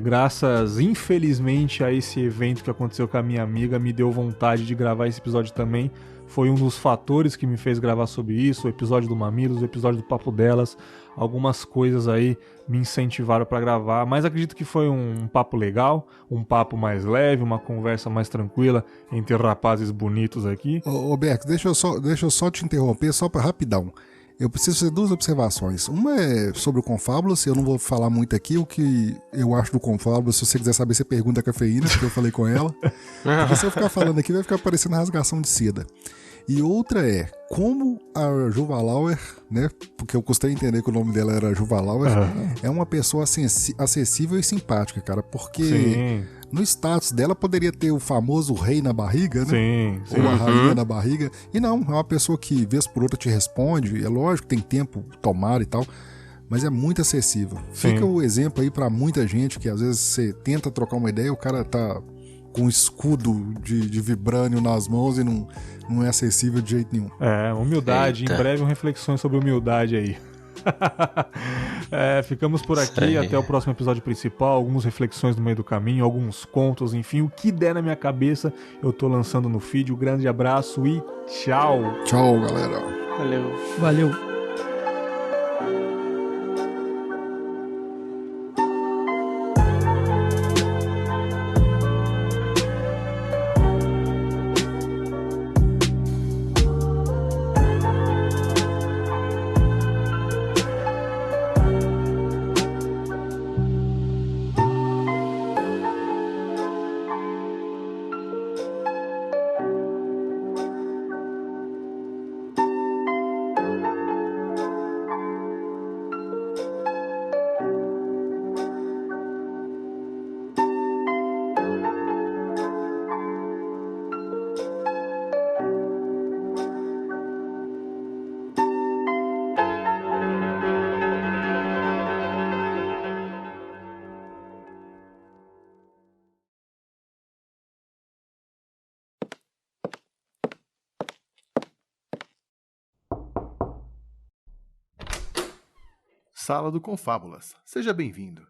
Graças, infelizmente, a esse evento que aconteceu com a minha amiga, me deu vontade de gravar esse episódio também. Foi um dos fatores que me fez gravar sobre isso, o episódio do Mamilos, o episódio do Papo Delas. Algumas coisas aí me incentivaram pra gravar, mas acredito que foi um papo legal, um papo mais leve, uma conversa mais tranquila entre rapazes bonitos aqui. Ô Bex, deixa eu só te interromper, só pra rapidão. Eu preciso fazer 2 observações. Uma é sobre o Confábulas, eu não vou falar muito aqui o que eu acho do Confábulas. Se você quiser saber, você pergunta a Cafeína, que eu falei com ela. Porque se eu ficar falando aqui, vai ficar parecendo rasgação de seda. E outra é, como a Juva Lauer, né, porque eu custei entender que o nome dela era Juva Lauer, é uma pessoa acessível e simpática, cara, porque no status dela poderia ter o famoso rei na barriga, né, sim. ou a rainha na barriga, e não, é uma pessoa que vez por outra te responde, é lógico, tem tempo, tomar e tal, mas é muito acessível. Fica o exemplo aí pra muita gente que às vezes você tenta trocar uma ideia e o cara tá com um escudo de vibrânio nas mãos e não é acessível de jeito nenhum. Humildade. Eita. Em breve reflexões sobre humildade aí. Ficamos por aqui, até o próximo episódio principal, algumas reflexões no meio do caminho, alguns contos, enfim, o que der na minha cabeça eu tô lançando no feed. Um grande abraço e tchau! Tchau, galera! Valeu! Sala do Confábulas. Seja bem-vindo.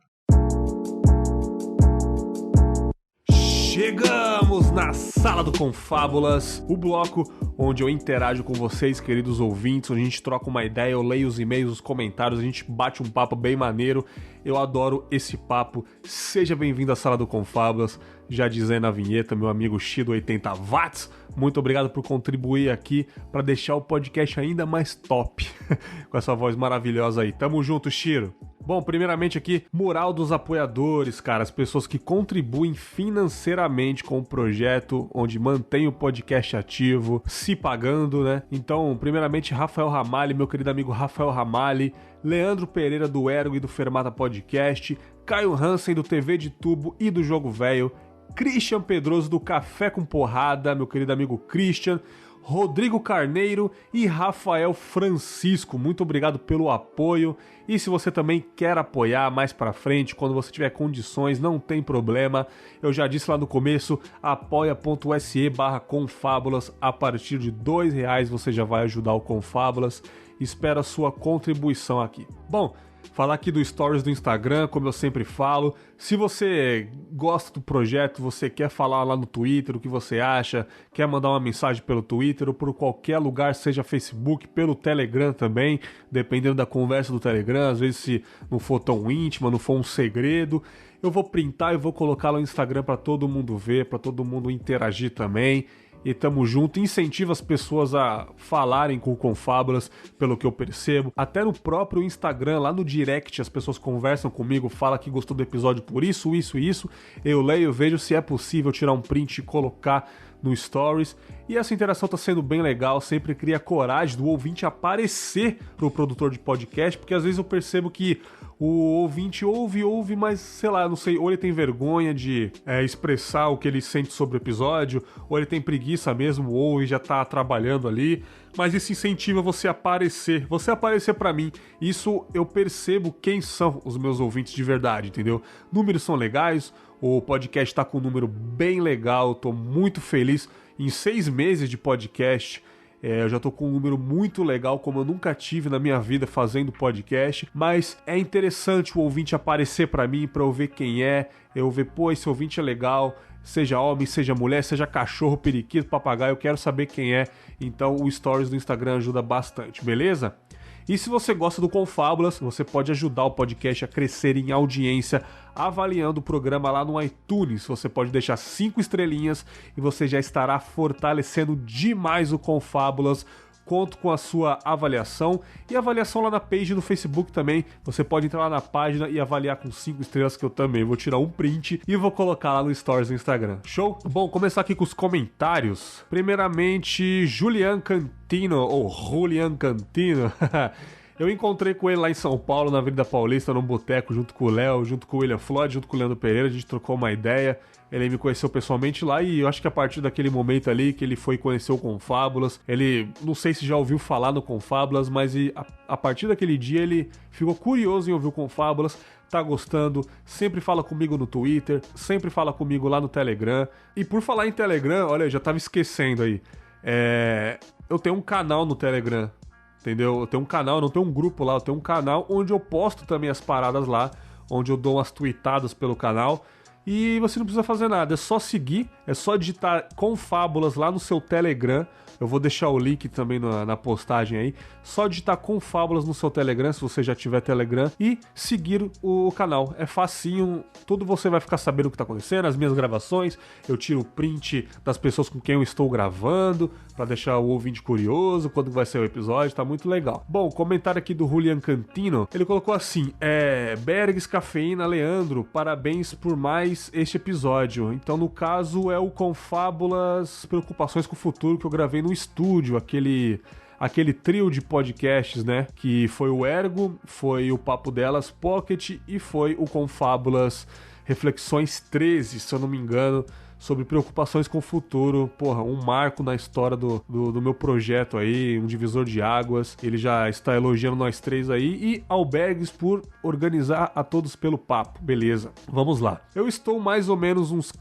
Chegamos na Sala do Confábulas, o bloco onde eu interajo com vocês, queridos ouvintes, onde a gente troca uma ideia, eu leio os e-mails, os comentários, a gente bate um papo bem maneiro. Eu adoro esse papo. Seja bem-vindo à Sala do Confábulas. Já dizendo na vinheta, meu amigo Shido 80 watts, muito obrigado por contribuir aqui para deixar o podcast ainda mais top, com essa voz maravilhosa aí. Tamo junto, Shiro. Bom, primeiramente aqui, moral dos apoiadores, cara, as pessoas que contribuem financeiramente com o projeto, onde mantém o podcast ativo, se pagando, né? Então, primeiramente, Rafael Ramalli, meu querido amigo Rafael Ramalli, Leandro Pereira do Ergo e do Fermata Podcast, Caio Hansen do TV de Tubo e do Jogo Velho, Christian Pedroso do Café com Porrada, meu querido amigo Christian, Rodrigo Carneiro e Rafael Francisco. Muito obrigado pelo apoio. E se você também quer apoiar mais pra frente, quando você tiver condições, não tem problema. Eu já disse lá no começo, apoia.se/Confábulas. A partir de R$2 você já vai ajudar o Confábulas. Espero a sua contribuição aqui. Bom, falar aqui do Stories do Instagram, como eu sempre falo. Se você gosta do projeto, você quer falar lá no Twitter o que você acha, quer mandar uma mensagem pelo Twitter ou por qualquer lugar, seja Facebook, pelo Telegram também, dependendo da conversa do Telegram, às vezes se não for tão íntima, não for um segredo, eu vou printar e vou colocar lá no Instagram para todo mundo ver, para todo mundo interagir também. e tamo junto. Incentiva as pessoas a falarem com o Confábulas, pelo que eu percebo. Até no próprio Instagram, lá no direct, as pessoas conversam comigo, falam que gostou do episódio por isso, isso e isso. Eu leio, vejo se é possível tirar um print e colocar no Stories. E essa interação tá sendo bem legal, sempre cria coragem do ouvinte aparecer pro produtor de podcast, porque às vezes eu percebo que o ouvinte ouve, mas sei lá, não sei, ou ele tem vergonha de expressar o que ele sente sobre o episódio, ou ele tem preguiça mesmo, ou ele já tá trabalhando ali, mas isso incentiva você aparecer pra mim. Isso eu percebo quem são os meus ouvintes de verdade, entendeu? Números são legais, o podcast tá com um número bem legal, tô muito feliz. Em 6 meses de podcast, eu já tô com um número muito legal, como eu nunca tive na minha vida fazendo podcast, mas é interessante o ouvinte aparecer pra mim, pra eu ver quem é, eu ver, pô, esse ouvinte é legal, seja homem, seja mulher, seja cachorro, periquito, papagaio, eu quero saber quem é, então o Stories do Instagram ajuda bastante, beleza? E se você gosta do Confábulas, você pode ajudar o podcast a crescer em audiência avaliando o programa lá no iTunes. Você pode deixar 5 estrelinhas e você já estará fortalecendo demais o Confábulas. Conto com a sua avaliação e avaliação lá na page no Facebook também. Você pode entrar lá na página e avaliar com 5 estrelas, que eu também vou tirar um print e vou colocar lá no Stories do Instagram. Show? Bom, começar aqui com os comentários. Primeiramente, Julian Cantino, ou Julian Cantino. Eu encontrei com ele lá em São Paulo, na Avenida Paulista, num boteco, junto com o Léo, junto com o William Floyd, junto com o Leandro Pereira. A gente trocou uma ideia. Ele me conheceu pessoalmente lá e eu acho que a partir daquele momento ali que ele foi conhecer o Confábulas, ele, não sei se já ouviu falar no Confábulas, mas a partir daquele dia ele ficou curioso em ouvir o Confábulas, tá gostando, sempre fala comigo no Twitter, sempre fala comigo lá no Telegram. E por falar em Telegram, olha, eu já tava esquecendo aí, eu tenho um canal no Telegram, entendeu? Eu tenho um canal, não tenho um grupo lá, eu tenho um canal onde eu posto também as paradas lá, onde eu dou umas tweetadas pelo canal. E você não precisa fazer nada, é só seguir, é só digitar Confábulas lá no seu Telegram. Eu vou deixar o link também na postagem aí. Só digitar Confábulas no seu Telegram, se você já tiver Telegram, e seguir o canal. É facinho, tudo você vai ficar sabendo o que tá acontecendo, as minhas gravações. Eu tiro o print das pessoas com quem eu estou gravando, pra deixar o ouvinte curioso quando vai ser o episódio, tá muito legal. Bom, comentário aqui do Julian Cantino, ele colocou assim, Bergs, Cafeína, Leandro, parabéns por mais este episódio. Então, no caso, é o Confábulas Preocupações com o Futuro que eu gravei no estúdio, aquele trio de podcasts, né? Que foi o Ergo, foi o Papo Delas Pocket e foi o Confábulas Reflexões 13, se eu não me engano, sobre preocupações com o futuro. Porra, um marco na história do meu projeto aí, um divisor de águas. Ele já está elogiando nós três aí. E Albergues por organizar a todos pelo papo. Beleza, vamos lá. Eu estou mais ou menos uns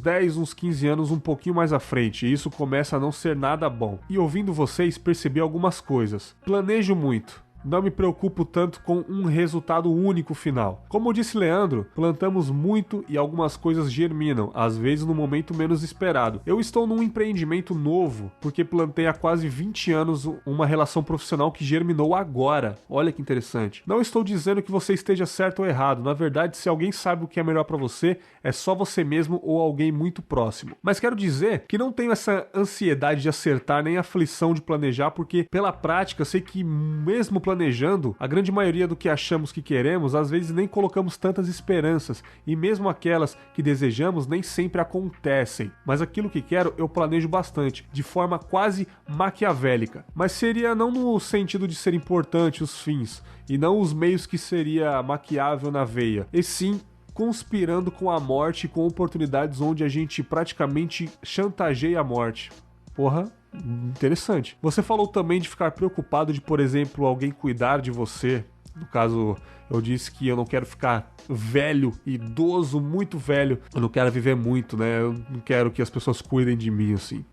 10, uns 15 anos um pouquinho mais à frente. E isso começa a não ser nada bom. E ouvindo vocês, percebi algumas coisas. Planejo muito. Não me preocupo tanto com um resultado único final. Como disse Leandro, plantamos muito e algumas coisas germinam, às vezes no momento menos esperado. Eu estou num empreendimento novo, porque plantei há quase 20 anos uma relação profissional que germinou agora. Olha que interessante. Não estou dizendo que você esteja certo ou errado. Na verdade, se alguém sabe o que é melhor pra você, é só você mesmo ou alguém muito próximo. Mas quero dizer que não tenho essa ansiedade de acertar nem aflição de planejar, porque pela prática sei que mesmo planejando, a grande maioria do que achamos que queremos, às vezes nem colocamos tantas esperanças, e mesmo aquelas que desejamos nem sempre acontecem. Mas aquilo que quero, eu planejo bastante, de forma quase maquiavélica. Mas seria não no sentido de ser importante os fins, e não os meios que seria maquiável na veia, e sim conspirando com a morte e com oportunidades onde a gente praticamente chantageia a morte. Porra, interessante. Você falou também de ficar preocupado de, por exemplo, alguém cuidar de você. No caso, eu disse que eu não quero ficar velho, idoso, muito velho. Eu não quero viver muito, né? Eu não quero que as pessoas cuidem de mim, assim.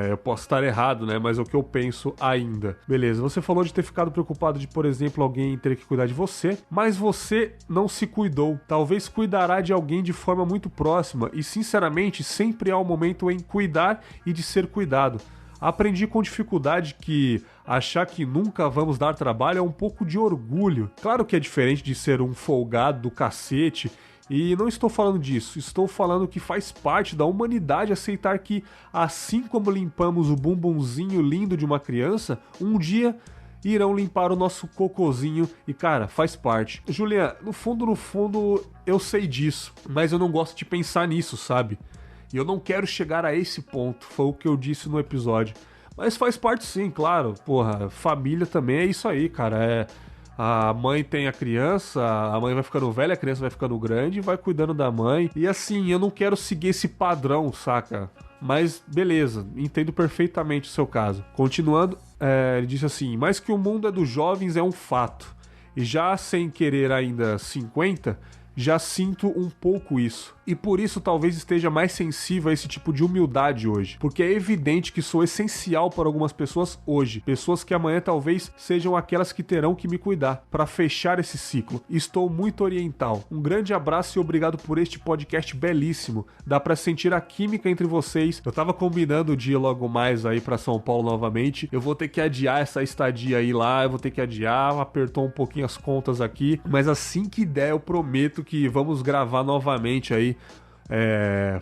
Eu posso estar errado, né? Mas é o que eu penso ainda. Beleza, você falou de ter ficado preocupado de, por exemplo, alguém ter que cuidar de você, mas você não se cuidou. Talvez cuidará de alguém de forma muito próxima e, sinceramente, sempre há um momento em cuidar e de ser cuidado. Aprendi com dificuldade que achar que nunca vamos dar trabalho é um pouco de orgulho. Claro que é diferente de ser um folgado do cacete E não estou falando disso, estou falando que faz parte da humanidade aceitar que, assim como limpamos o bumbumzinho lindo de uma criança, um dia irão limpar o nosso cocôzinho e, cara, faz parte. Julian, no fundo, eu sei disso, mas eu não gosto de pensar nisso, sabe? E eu não quero chegar a esse ponto, foi o que eu disse no episódio. Mas faz parte sim, claro, porra, família também é isso aí, cara, a mãe tem a criança, a mãe vai ficando velha, a criança vai ficando grande e vai cuidando da mãe. E assim, eu não quero seguir esse padrão, saca? Mas beleza, entendo perfeitamente o seu caso. Continuando, ele disse assim: mas que o mundo é dos jovens é um fato. E já sem querer ainda 50, já sinto um pouco isso. E por isso talvez esteja mais sensível a esse tipo de humildade hoje. Porque é evidente que sou essencial para algumas pessoas hoje. Pessoas que amanhã talvez sejam aquelas que terão que me cuidar. Para fechar esse ciclo. Estou muito oriental. Um grande abraço e obrigado por este podcast belíssimo. Dá para sentir a química entre vocês. Eu tava combinando de ir logo mais aí para São Paulo novamente. Eu vou ter que adiar essa estadia aí lá. Eu vou ter que adiar. Apertou um pouquinho as contas aqui. Mas assim que der, eu prometo que vamos gravar novamente aí.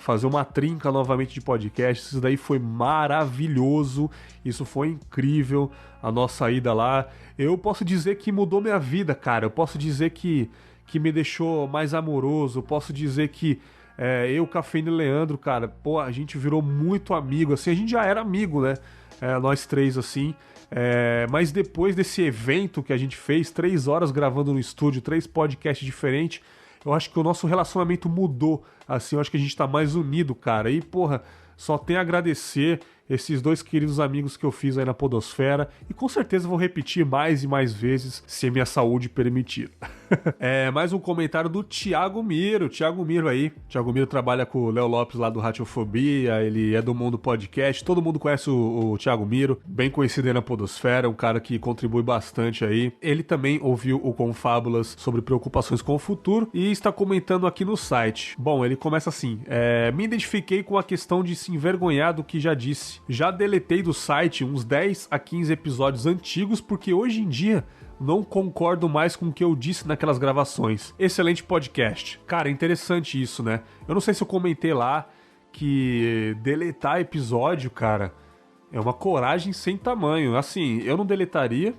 Fazer uma trinca novamente de podcast. Isso daí foi maravilhoso, isso foi incrível, a nossa ida lá. Eu posso dizer que mudou minha vida, cara. Eu posso dizer que me deixou mais amoroso. Eu posso dizer que eu, Cafeína e Leandro, cara, pô, a gente virou muito amigo, assim, a gente já era amigo, né? Nós três, assim. Mas depois desse evento que a gente fez, 3 horas gravando no estúdio, 3 podcasts diferentes, eu acho que o nosso relacionamento mudou, assim, eu acho que a gente tá mais unido, cara. E, porra, só tenho a agradecer esses 2 queridos amigos que eu fiz aí na podosfera. E com certeza vou repetir mais e mais vezes, se a minha saúde permitir. Mais um comentário do Thiago Miro. Thiago Miro aí. Thiago Miro trabalha com o Léo Lopes lá do Radiofobia. Ele é do Mundo Podcast. Todo mundo conhece o Thiago Miro. Bem conhecido aí na podosfera. Um cara que contribui bastante aí. Ele também ouviu o Confábulas sobre preocupações com o futuro. E está comentando aqui no site. Bom, ele começa assim. Me identifiquei com a questão de se envergonhar do que já disse. Já deletei do site uns 10 a 15 episódios antigos porque hoje em dia não concordo mais com o que eu disse naquelas gravações. Excelente podcast. Cara, interessante isso, né? Eu não sei se eu comentei lá que deletar episódio, cara, é uma coragem sem tamanho. Assim, eu não deletaria.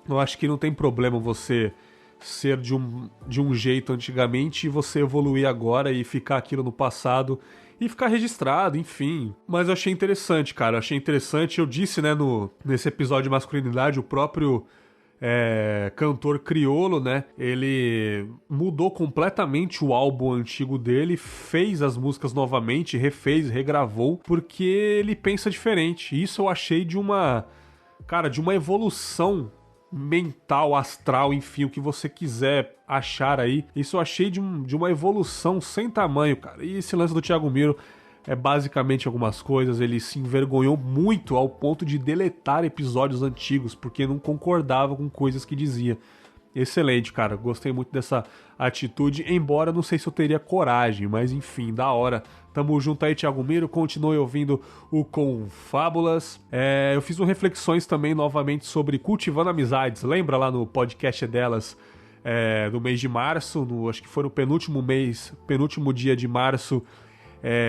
Eu acho que não tem problema você ser de um jeito antigamente e você evoluir agora e ficar aquilo no passado e ficar registrado, enfim. Mas eu achei interessante, cara. Eu achei interessante. Eu disse, né, nesse episódio de masculinidade, o próprio cantor criolo, né? Ele mudou completamente o álbum antigo dele, fez as músicas novamente, refez, regravou, porque ele pensa diferente. Isso eu achei de uma evolução mental, astral, enfim, o que você quiser achar aí. Isso eu achei de uma evolução sem tamanho, cara. E esse lance do Thiago Miro é basicamente algumas coisas. Ele se envergonhou muito ao ponto de deletar episódios antigos, porque não concordava com coisas que dizia. Excelente, cara. Gostei muito dessa atitude, embora não sei se eu teria coragem, mas enfim, da hora. Tamo junto aí, Thiago Miro. Continue ouvindo o Confábulas. Eu fiz reflexões também novamente sobre cultivando amizades. Lembra lá no podcast delas do mês de março? Acho que foi no penúltimo dia de março.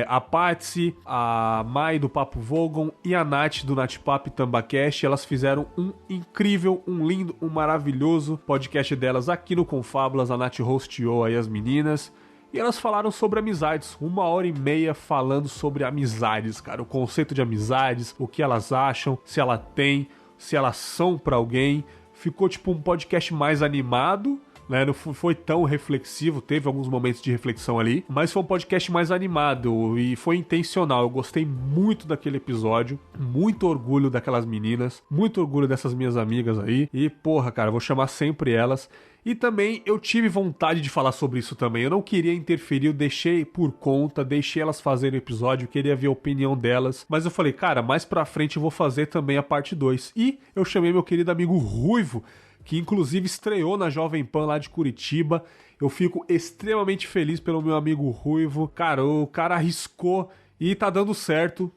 A Patsy, a Mai do Papo Vogon e a Nath do Natpap Tambacast, elas fizeram um incrível, um lindo, um maravilhoso podcast delas aqui no Confábulas. A Nath hosteou aí as meninas e elas falaram sobre amizades, 1h30 falando sobre amizades, cara, o conceito de amizades, o que elas acham, se ela tem, se elas são pra alguém. Ficou tipo um podcast mais animado, né? Não foi tão reflexivo, teve alguns momentos de reflexão ali, mas foi um podcast mais animado e foi intencional. Eu gostei muito daquele episódio, muito orgulho daquelas meninas, muito orgulho dessas minhas amigas aí, e porra, cara, vou chamar sempre elas. E também eu tive vontade de falar sobre isso também, eu não queria interferir, eu deixei por conta, deixei elas fazerem o episódio, eu queria ver a opinião delas, mas eu falei, cara, mais pra frente eu vou fazer também a parte 2, e eu chamei meu querido amigo Ruivo, que inclusive estreou na Jovem Pan lá de Curitiba. Eu fico extremamente feliz pelo meu amigo Ruivo. Cara, o cara arriscou E tá dando certo,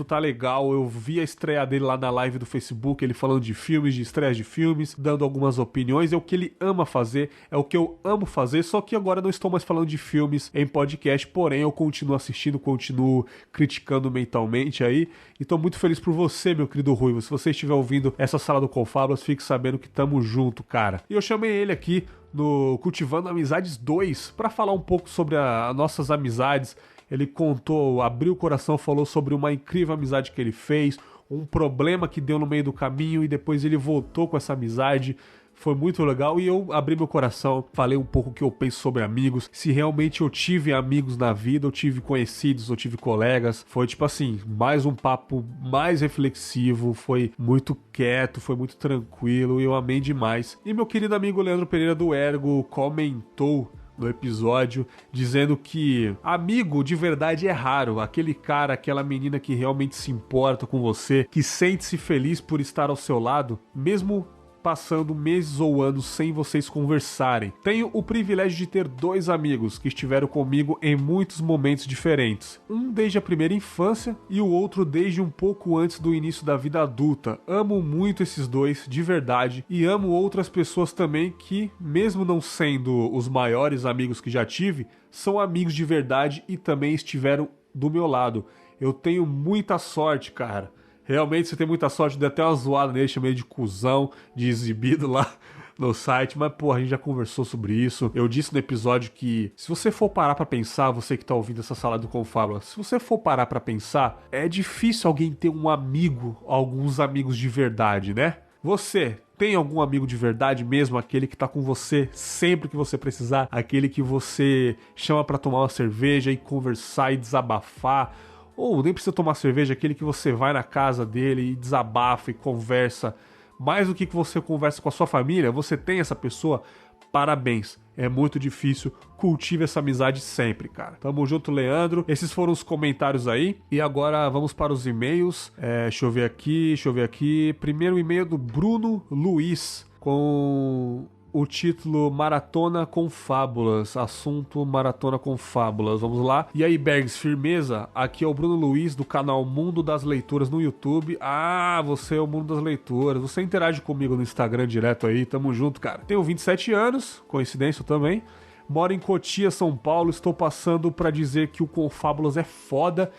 tá legal. Eu vi a estreia dele lá na live do Facebook, ele falando de filmes, de estreias de filmes, dando algumas opiniões. É o que ele ama fazer, é o que eu amo fazer, só que agora não estou mais falando de filmes em podcast, porém eu continuo assistindo, continuo criticando mentalmente aí. E tô muito feliz por você, meu querido Ruivo. Se você estiver ouvindo essa sala do Confábulas, fique sabendo que tamo junto, cara. E eu chamei ele aqui no Cultivando Amizades 2 para falar um pouco sobre as nossas amizades. Ele contou, abriu o coração, falou sobre uma incrível amizade que ele fez, um problema que deu no meio do caminho e depois ele voltou com essa amizade. Foi muito legal e eu abri meu coração, falei um pouco o que eu penso sobre amigos, se realmente eu tive amigos na vida, eu tive conhecidos, eu tive colegas. Foi tipo assim, mais um papo mais reflexivo, foi muito quieto, foi muito tranquilo e eu amei demais. E meu querido amigo Leandro Pereira do Ergo comentou no episódio, dizendo que amigo de verdade é raro, aquele cara, aquela menina que realmente se importa com você, que sente-se feliz por estar ao seu lado, mesmo passando meses ou anos sem vocês conversarem. Tenho o privilégio de ter 2 amigos que estiveram comigo em muitos momentos diferentes. Um desde a primeira infância e o outro desde um pouco antes do início da vida adulta. Amo muito esses 2, de verdade, e amo outras pessoas também que, mesmo não sendo os maiores amigos que já tive, são amigos de verdade e também estiveram do meu lado. Eu tenho muita sorte, cara. Realmente você tem muita sorte, deu até uma zoada nele, chamei ele de cuzão, de exibido lá no site, mas pô, a gente já conversou sobre isso. Eu disse no episódio que se você for parar pra pensar, você que tá ouvindo essa sala do Confábula, se você for parar pra pensar, é difícil alguém ter um amigo, alguns amigos de verdade, né? Você tem algum amigo de verdade mesmo, aquele que tá com você sempre que você precisar, aquele que você chama pra tomar uma cerveja e conversar e desabafar? Ou nem precisa tomar cerveja, aquele que você vai na casa dele e desabafa e conversa. Mais do que você conversa com a sua família, você tem essa pessoa, parabéns. É muito difícil, cultive essa amizade sempre, cara. Tamo junto, Leandro. Esses foram os comentários aí. E agora vamos para os e-mails. Deixa eu ver aqui. Primeiro e-mail do Bruno Luiz, com o título Maratona com Fábulas, assunto Maratona com Fábulas, vamos lá. E aí, Bergs, firmeza? Aqui é o Bruno Luiz do canal Mundo das Leituras no YouTube. Ah, você é o Mundo das Leituras, você interage comigo no Instagram direto aí, tamo junto, cara. Tenho 27 anos, coincidência também, moro em Cotia, São Paulo, estou passando pra dizer que o Confábulas é foda.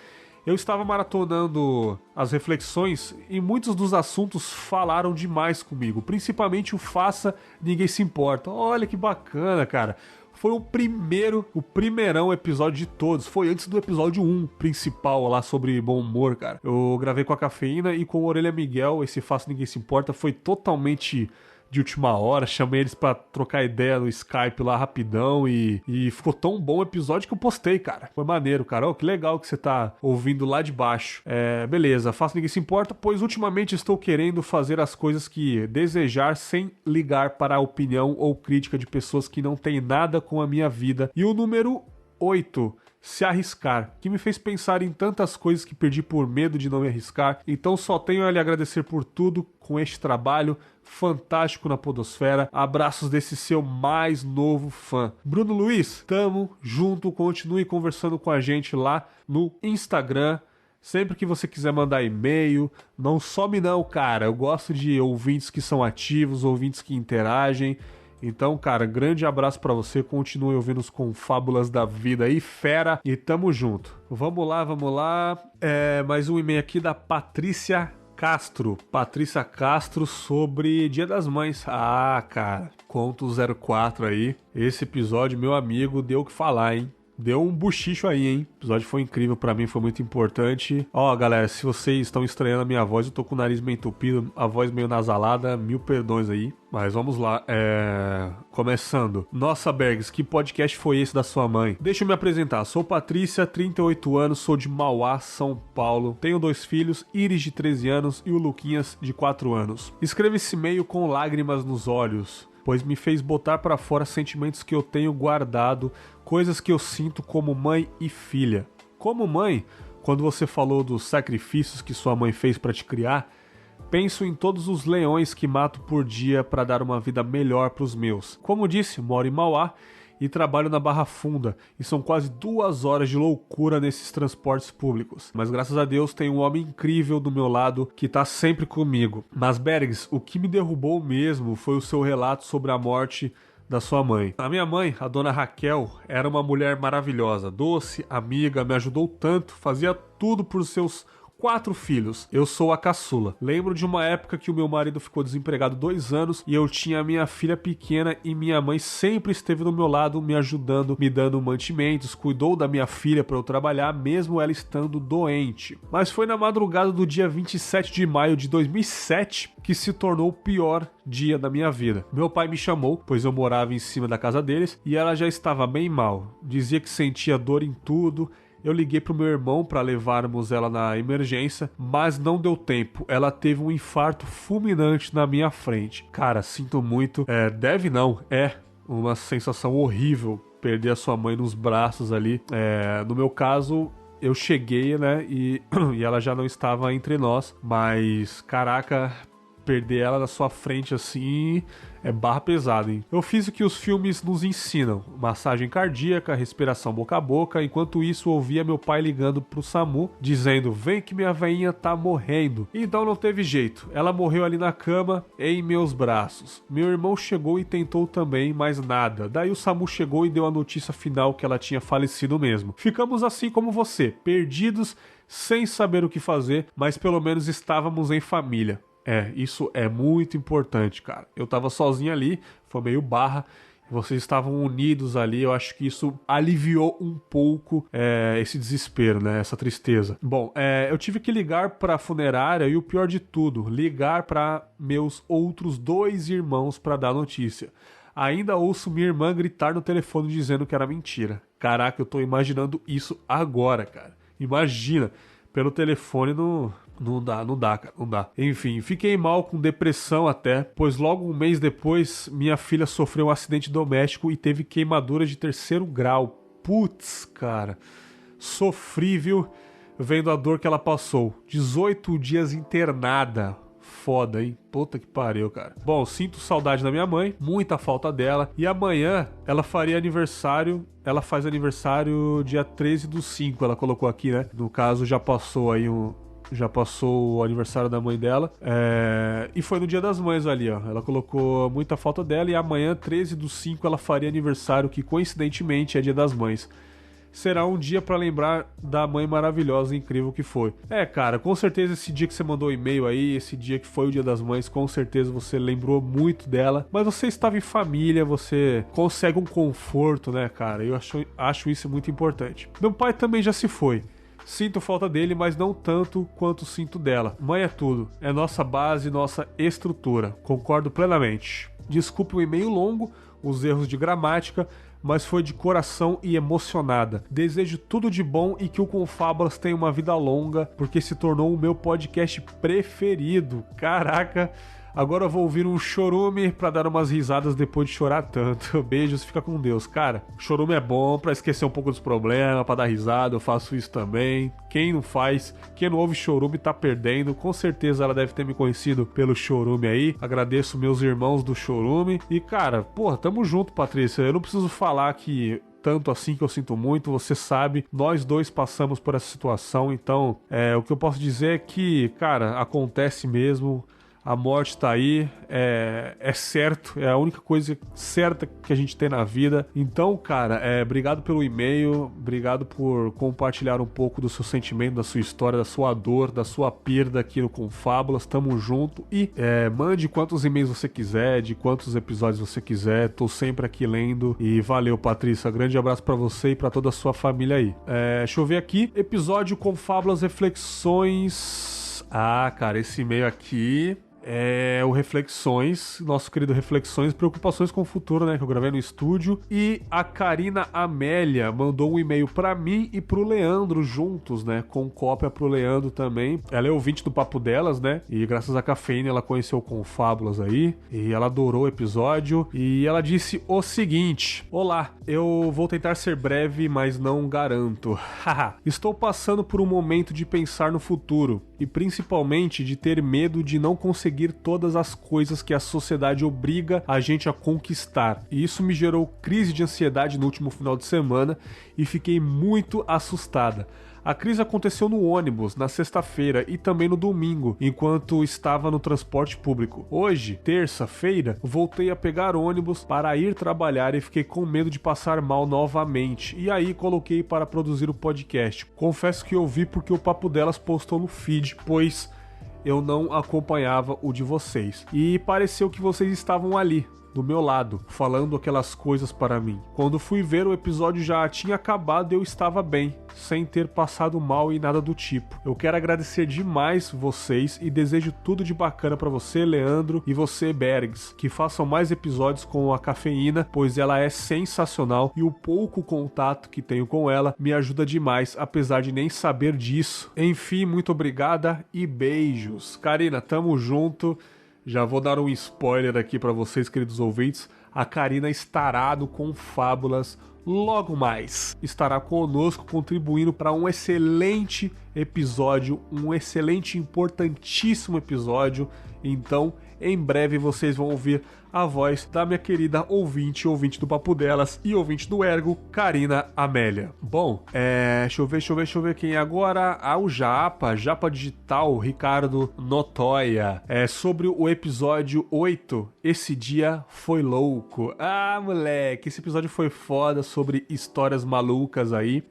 Eu estava maratonando as reflexões e muitos dos assuntos falaram demais comigo, principalmente o Faça Ninguém Se Importa. Olha que bacana, cara. Foi o primeirão episódio de todos. Foi antes do episódio 1 principal lá sobre bom humor, cara. Eu gravei com a Cafeína e com o Orelha Miguel. Esse Faça Ninguém Se Importa foi totalmente de última hora, chamei eles pra trocar ideia no Skype lá rapidão e ficou tão bom o episódio que eu postei, cara. Foi maneiro, cara. Oh, que legal que você tá ouvindo lá de baixo. Beleza, Faça Ninguém Se Importa, pois ultimamente estou querendo fazer as coisas que desejar sem ligar para a opinião ou crítica de pessoas que não têm nada com a minha vida. E o número 8... se arriscar, que me fez pensar em tantas coisas que perdi por medo de não me arriscar. Então só tenho a lhe agradecer por tudo com este trabalho fantástico na podosfera. Abraços desse seu mais novo fã. Bruno Luiz, tamo junto, continue conversando com a gente lá no Instagram. Sempre que você quiser mandar e-mail, não some não, cara. Eu gosto de ouvintes que são ativos, ouvintes que interagem. Então, cara, grande abraço pra você, continue ouvindo os Confábulas da vida aí, fera, e tamo junto. Vamos lá. Mais um e-mail aqui da Patrícia Castro sobre Dia das Mães. Ah, cara, conto 04 aí. Esse episódio, meu amigo, deu o que falar, hein? Deu um buchicho aí, hein? O episódio foi incrível, pra mim foi muito importante. Ó, galera, se vocês estão estranhando a minha voz, eu tô com o nariz meio entupido, a voz meio nasalada, 1000 perdões aí. Mas vamos lá, começando. Nossa, Bergs, que podcast foi esse da sua mãe? Deixa eu me apresentar, sou Patrícia, 38 anos, sou de Mauá, São Paulo. Tenho 2 filhos, Iris de 13 anos e o Luquinhas de 4 anos. Escrevo esse e-mail com lágrimas nos olhos, pois me fez botar pra fora sentimentos que eu tenho guardado, coisas que eu sinto como mãe e filha. Como mãe, quando você falou dos sacrifícios que sua mãe fez pra te criar, penso em todos os leões que mato por dia pra dar uma vida melhor pros meus. Como disse, moro em Mauá e trabalho na Barra Funda, e são quase 2 horas de loucura nesses transportes públicos. Mas graças a Deus tem um homem incrível do meu lado que tá sempre comigo. Mas Bergs, o que me derrubou mesmo foi o seu relato sobre a morte da sua mãe. A minha mãe, a dona Raquel, era uma mulher maravilhosa, doce, amiga, me ajudou tanto, fazia tudo por seus 4 filhos. Eu sou a caçula. Lembro de uma época que o meu marido ficou desempregado 2 anos e eu tinha a minha filha pequena e minha mãe sempre esteve do meu lado me ajudando, me dando mantimentos, cuidou da minha filha para eu trabalhar mesmo ela estando doente. Mas foi na madrugada do dia 27 de maio de 2007 que se tornou o pior dia da minha vida. Meu pai me chamou, pois eu morava em cima da casa deles e ela já estava bem mal. Dizia que sentia dor em tudo. Eu liguei pro meu irmão para levarmos ela na emergência, mas não deu tempo. Ela teve um infarto fulminante na minha frente. Cara, sinto muito. É uma sensação horrível perder a sua mãe nos braços ali. No meu caso, eu cheguei, né, e ela já não estava entre nós. Mas, caraca, perder ela na sua frente assim é barra pesada, hein? Eu fiz o que os filmes nos ensinam: massagem cardíaca, respiração boca a boca. Enquanto isso, ouvia meu pai ligando pro SAMU, dizendo: vem que minha veinha tá morrendo. Então não teve jeito, ela morreu ali na cama, em meus braços. Meu irmão chegou e tentou também, mas nada. Daí o SAMU chegou e deu a notícia final que ela tinha falecido mesmo. Ficamos assim como você, perdidos, sem saber o que fazer, mas pelo menos estávamos em família. Isso é muito importante, cara. Eu tava sozinho ali, foi meio barra, vocês estavam unidos ali, eu acho que isso aliviou um pouco esse desespero, né, essa tristeza. Bom, eu tive que ligar pra funerária e o pior de tudo, ligar pra meus outros 2 irmãos pra dar notícia. Ainda ouço minha irmã gritar no telefone dizendo que era mentira. Caraca, eu tô imaginando isso agora, cara. Imagina, pelo telefone Não dá, cara, não dá. Enfim, fiquei mal com depressão até, pois logo um mês depois, minha filha sofreu um acidente doméstico e teve queimadura de 3º grau. Putz, cara. Sofri, viu? Vendo a dor que ela passou. 18 dias internada. Foda, hein? Puta que pariu, cara. Bom, sinto saudade da minha mãe, muita falta dela. E amanhã ela faria aniversário. Ela faz aniversário dia 13/5, ela colocou aqui, né? No caso, já passou o aniversário da mãe dela. E foi no Dia das Mães ali, ó. Ela colocou muita falta dela e amanhã, 13/5, ela faria aniversário, que coincidentemente é Dia das Mães. Será um dia pra lembrar da mãe maravilhosa e incrível que foi. Cara, com certeza esse dia que você mandou e-mail aí, esse dia que foi o Dia das Mães, com certeza você lembrou muito dela. Mas você estava em família, você consegue um conforto, né, cara? Eu acho isso muito importante. Meu pai também já se foi. Sinto falta dele, mas não tanto quanto sinto dela. Mãe é tudo. É nossa base, nossa estrutura. Concordo plenamente. Desculpe o e-mail longo, os erros de gramática, mas foi de coração e emocionada. Desejo tudo de bom e que o Confábulas tenha uma vida longa, porque se tornou o meu podcast preferido. Caraca! Agora eu vou ouvir um chorume pra dar umas risadas depois de chorar tanto. Beijos, fica com Deus. Cara, chorume é bom pra esquecer um pouco dos problemas, pra dar risada, eu faço isso também. Quem não faz, quem não ouve chorume tá perdendo. Com certeza ela deve ter me conhecido pelo chorume aí. Agradeço meus irmãos do chorume. E cara, porra, tamo junto, Patrícia. Eu não preciso falar que tanto assim que eu sinto muito, você sabe, nós dois passamos por essa situação, então o que eu posso dizer é que, cara, acontece mesmo. A morte tá aí, é certo, é a única coisa certa que a gente tem na vida. Então, cara, obrigado pelo e-mail, obrigado por compartilhar um pouco do seu sentimento, da sua história, da sua dor, da sua perda aqui no Confábulas. Tamo junto e mande quantos e-mails você quiser, de quantos episódios você quiser, tô sempre aqui lendo. E valeu, Patrícia, grande abraço pra você e pra toda a sua família aí. Deixa eu ver aqui, episódio Confábulas Reflexões. Ah, cara, esse e-mail aqui é o Reflexões, nosso querido Reflexões, preocupações com o futuro, né, que eu gravei no estúdio. E a Karina Amélia mandou um e-mail pra mim e pro Leandro juntos, né, com cópia pro Leandro também. Ela é ouvinte do Papo Delas, né, e graças à Cafeína ela conheceu o Confábulas aí, e ela adorou o episódio. E ela disse o seguinte: olá, eu vou tentar ser breve, mas não garanto. Estou passando por um momento de pensar no futuro, e principalmente de ter medo de não conseguir conseguir todas as coisas que a sociedade obriga a gente a conquistar. E isso me gerou crise de ansiedade no último final de semana e fiquei muito assustada. A crise aconteceu no ônibus, na sexta-feira e também no domingo, enquanto estava no transporte público. Hoje, terça-feira, voltei a pegar ônibus para ir trabalhar e fiquei com medo de passar mal novamente. E aí coloquei para produzir o podcast. Confesso que eu vi porque o Papo Delas postou no feed, pois eu não acompanhava o de vocês. E pareceu que vocês estavam ali, do meu lado, falando aquelas coisas para mim. Quando fui ver, o episódio já tinha acabado e eu estava bem, sem ter passado mal e nada do tipo. Eu quero agradecer demais vocês e desejo tudo de bacana para você, Leandro, e você, Bergs, que façam mais episódios com a Cafeína, pois ela é sensacional e o pouco contato que tenho com ela me ajuda demais, apesar de nem saber disso. Enfim, muito obrigada e beijos. Karina, tamo junto. Já vou dar um spoiler aqui para vocês, queridos ouvintes. A Karina estará no Confábulas logo mais. Estará conosco contribuindo para um excelente episódio, um excelente, importantíssimo episódio. Então, em breve vocês vão ouvir a voz da minha querida ouvinte do Papo Delas e ouvinte do Ergo, Karina Amélia. Bom, deixa eu ver quem é agora. O Japa Digital, Ricardo Notoya. Sobre o episódio 8, Esse Dia Foi Louco. Moleque, esse episódio foi foda, sobre histórias malucas aí.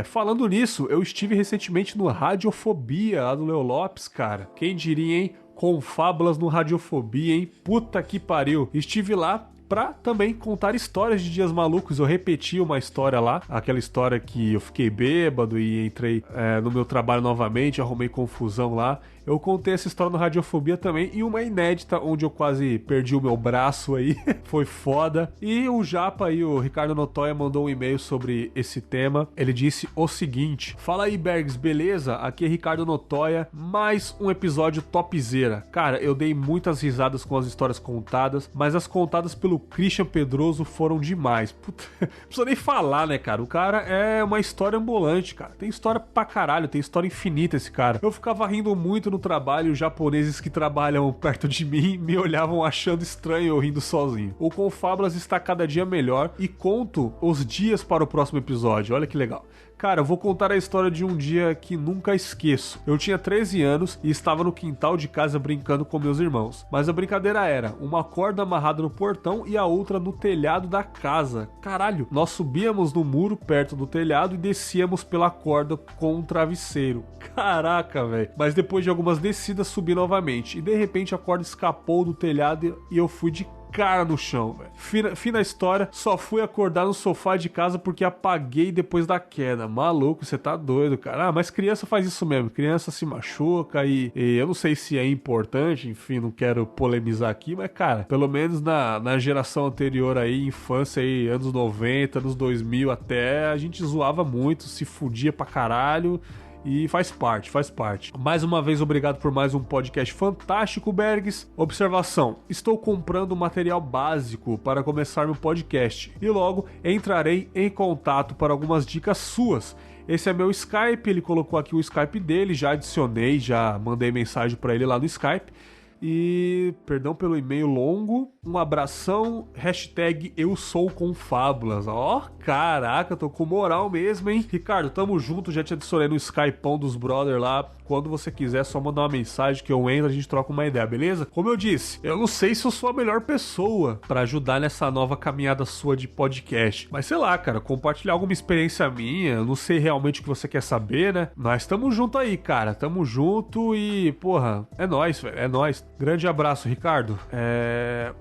Falando nisso, eu estive recentemente no Radiofobia, lá do Leo Lopes, cara. Quem diria, hein? Confábulas no Radiofobia, hein? Puta que pariu. Estive lá pra também contar histórias de dias malucos. Eu repeti uma história lá, aquela história que eu fiquei bêbado e entrei no meu trabalho novamente, arrumei confusão lá. Eu contei essa história no Radiofobia também, e uma inédita onde eu quase perdi o meu braço aí. Foi foda. E o Japa aí, o Ricardo Notoya, mandou um e-mail sobre esse tema. Ele disse o seguinte: fala aí, Bergs, beleza? Aqui é Ricardo Notoya, mais um episódio topzera. Cara, eu dei muitas risadas com as histórias contadas, mas as contadas pelo Christian Pedroso foram demais. Puta, não precisa nem falar, né, cara? O cara é uma história ambulante, cara. Tem história pra caralho, tem história infinita esse cara. Eu ficava rindo muito no trabalho, os japoneses que trabalham perto de mim me olhavam achando estranho eu rindo sozinho. O Confábulas está cada dia melhor e conto os dias para o próximo episódio. Olha que legal. Cara, eu vou contar a história de um dia que nunca esqueço. Eu tinha 13 anos e estava no quintal de casa brincando com meus irmãos. Mas a brincadeira era uma corda amarrada no portão e a outra no telhado da casa. Caralho, nós subíamos no muro perto do telhado e descíamos pela corda com um travesseiro. Caraca, velho. Mas depois de algumas descidas subi novamente e de repente a corda escapou do telhado e eu fui de cara no chão, velho. Fim da história, só fui acordar no sofá de casa porque apaguei depois da queda. Maluco, você tá doido, cara. Mas criança faz isso mesmo. Criança se machuca e eu não sei se é importante, enfim, não quero polemizar aqui, mas, cara, pelo menos na geração anterior aí, infância aí, anos 90, anos 2000 até, a gente zoava muito, se fudia pra caralho. E faz parte. Mais uma vez, obrigado por mais um podcast fantástico, Bergs. Observação: estou comprando material básico para começar meu podcast e logo entrarei em contato para algumas dicas suas. Esse é meu Skype, ele colocou aqui o Skype dele, já adicionei, já mandei mensagem para ele lá no Skype. E, perdão pelo e-mail longo, um abração, hashtag eu sou Confábulas. Ó, caraca, tô com moral mesmo, hein? Ricardo, tamo junto, já te adicionei no Skypeão dos brother lá. Quando você quiser, só mandar uma mensagem que eu entro, a gente troca uma ideia, beleza? Como eu disse, eu não sei se eu sou a melhor pessoa pra ajudar nessa nova caminhada sua de podcast, mas sei lá, cara, compartilhar alguma experiência minha, eu não sei realmente o que você quer saber, né? Nós tamo junto aí, cara, tamo junto e, porra, é nóis, velho, é nóis. Grande abraço, Ricardo.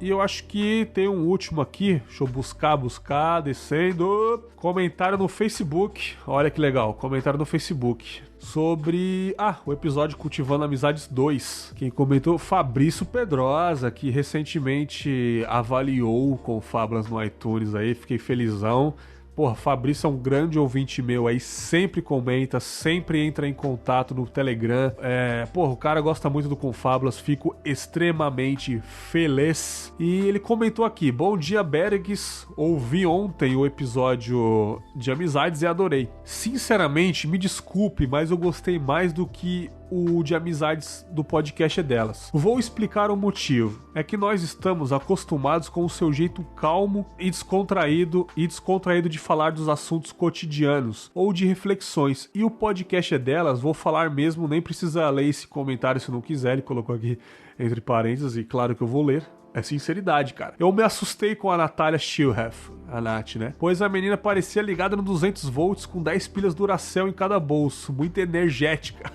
E eu acho que tem um último aqui, deixa eu buscar, descendo. Comentário no Facebook, olha que legal, comentário no Facebook. Sobre o episódio Cultivando Amizades 2. Quem comentou, Fabrício Pedrosa, que recentemente avaliou o Confábulas no iTunes aí, fiquei felizão. Porra, Fabrício é um grande ouvinte meu aí, sempre comenta, sempre entra em contato no Telegram. Porra, o cara gosta muito do Confábulas, fico extremamente feliz. E ele comentou aqui: bom dia, Bergs, ouvi ontem o episódio de Amizades e adorei. Sinceramente, me desculpe, mas eu gostei mais do que o de amizades do podcast é delas. Vou explicar o motivo. É que nós estamos acostumados com o seu jeito calmo e descontraído de falar dos assuntos cotidianos ou de reflexões. E o podcast é delas, vou falar mesmo, nem precisa ler esse comentário se não quiser, ele colocou aqui entre parênteses e claro que eu vou ler. É sinceridade, cara. Eu me assustei com a Natália Schilhef, a Nath, né? Pois a menina parecia ligada no 200 volts com 10 pilhas Duracell em cada bolso. Muito energética.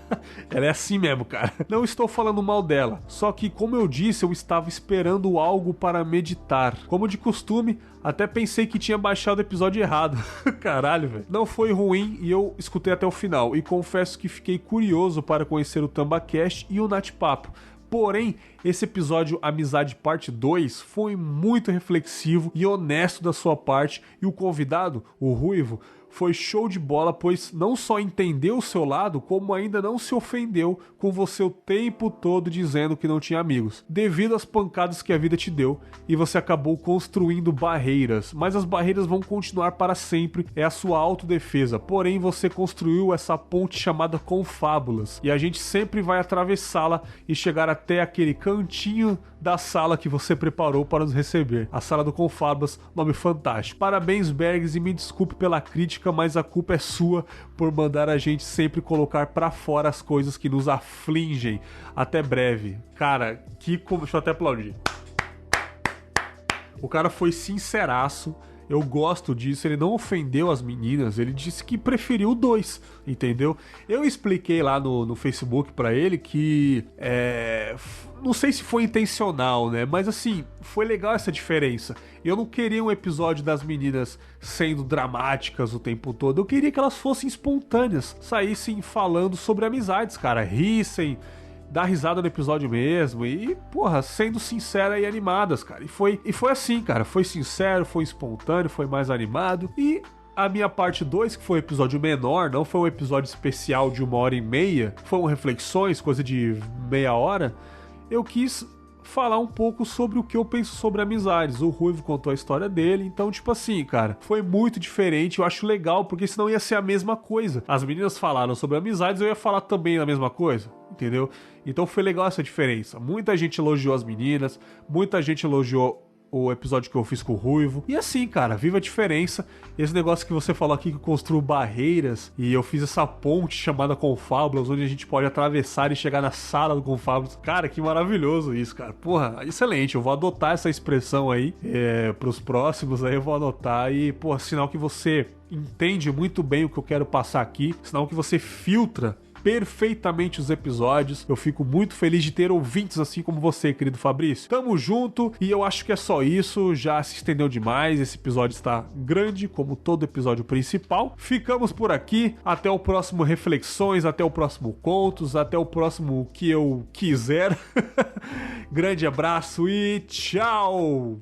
Ela é assim mesmo, cara. Não estou falando mal dela. Só que, como eu disse, eu estava esperando algo para meditar. Como de costume, até pensei que tinha baixado o episódio errado. Caralho, velho. Não foi ruim e eu escutei até o final. E confesso que fiquei curioso para conhecer o TambaCast e o Nath Papo. Porém, esse episódio Amizade Parte 2 foi muito reflexivo e honesto da sua parte, e o convidado, o Ruivo, foi show de bola, pois não só entendeu o seu lado, como ainda não se ofendeu com você o tempo todo dizendo que não tinha amigos, devido às pancadas que a vida te deu, e você acabou construindo barreiras, mas as barreiras vão continuar para sempre, é a sua autodefesa, porém você construiu essa ponte chamada Confábulas, e a gente sempre vai atravessá-la e chegar até aquele cantinho da sala que você preparou para nos receber, a sala do Confábulas, nome fantástico. Parabéns, Bergs, e me desculpe pela crítica, mas a culpa é sua por mandar a gente sempre colocar pra fora as coisas que nos afligem. Até breve. Cara, deixa eu até aplaudir. O cara foi sinceraço. Eu gosto disso, ele não ofendeu as meninas, ele disse que preferiu o 2, entendeu? Eu expliquei lá no Facebook pra ele que não sei se foi intencional, né? Mas assim, foi legal essa diferença. Eu não queria um episódio das meninas sendo dramáticas o tempo todo, eu queria que elas fossem espontâneas, saíssem falando sobre amizades, cara, rissem, dar risada no episódio mesmo e, porra, sendo sincera e animadas, cara. E foi assim, cara. Foi sincero, foi espontâneo, foi mais animado. E a minha parte 2, que foi um episódio menor, não foi um episódio especial de 1h30, foram reflexões, coisa de meia hora, eu quis falar um pouco sobre o que eu penso sobre amizades. O Ruivo contou a história dele, então, tipo assim, cara, foi muito diferente, eu acho legal, porque senão ia ser a mesma coisa. As meninas falaram sobre amizades, eu ia falar também a mesma coisa, entendeu? Então foi legal essa diferença. Muita gente elogiou as meninas, muita gente elogiou o episódio que eu fiz com o Ruivo. E assim, cara, viva a diferença. Esse negócio que você falou aqui que eu construo barreiras e eu fiz essa ponte chamada Confábulas, onde a gente pode atravessar e chegar na sala do Confábulas. Cara, que maravilhoso isso, cara. Porra, excelente. Eu vou adotar essa expressão aí pros próximos, aí eu vou adotar e, porra, sinal que você entende muito bem o que eu quero passar aqui, sinal que você filtra perfeitamente os episódios. Eu fico muito feliz de ter ouvintes assim como você, querido Fabrício. Tamo junto e eu acho que é só isso. Já se estendeu demais. Esse episódio está grande, como todo episódio principal. Ficamos por aqui. Até o próximo Reflexões, até o próximo Contos, até o próximo que eu quiser. Grande abraço e tchau!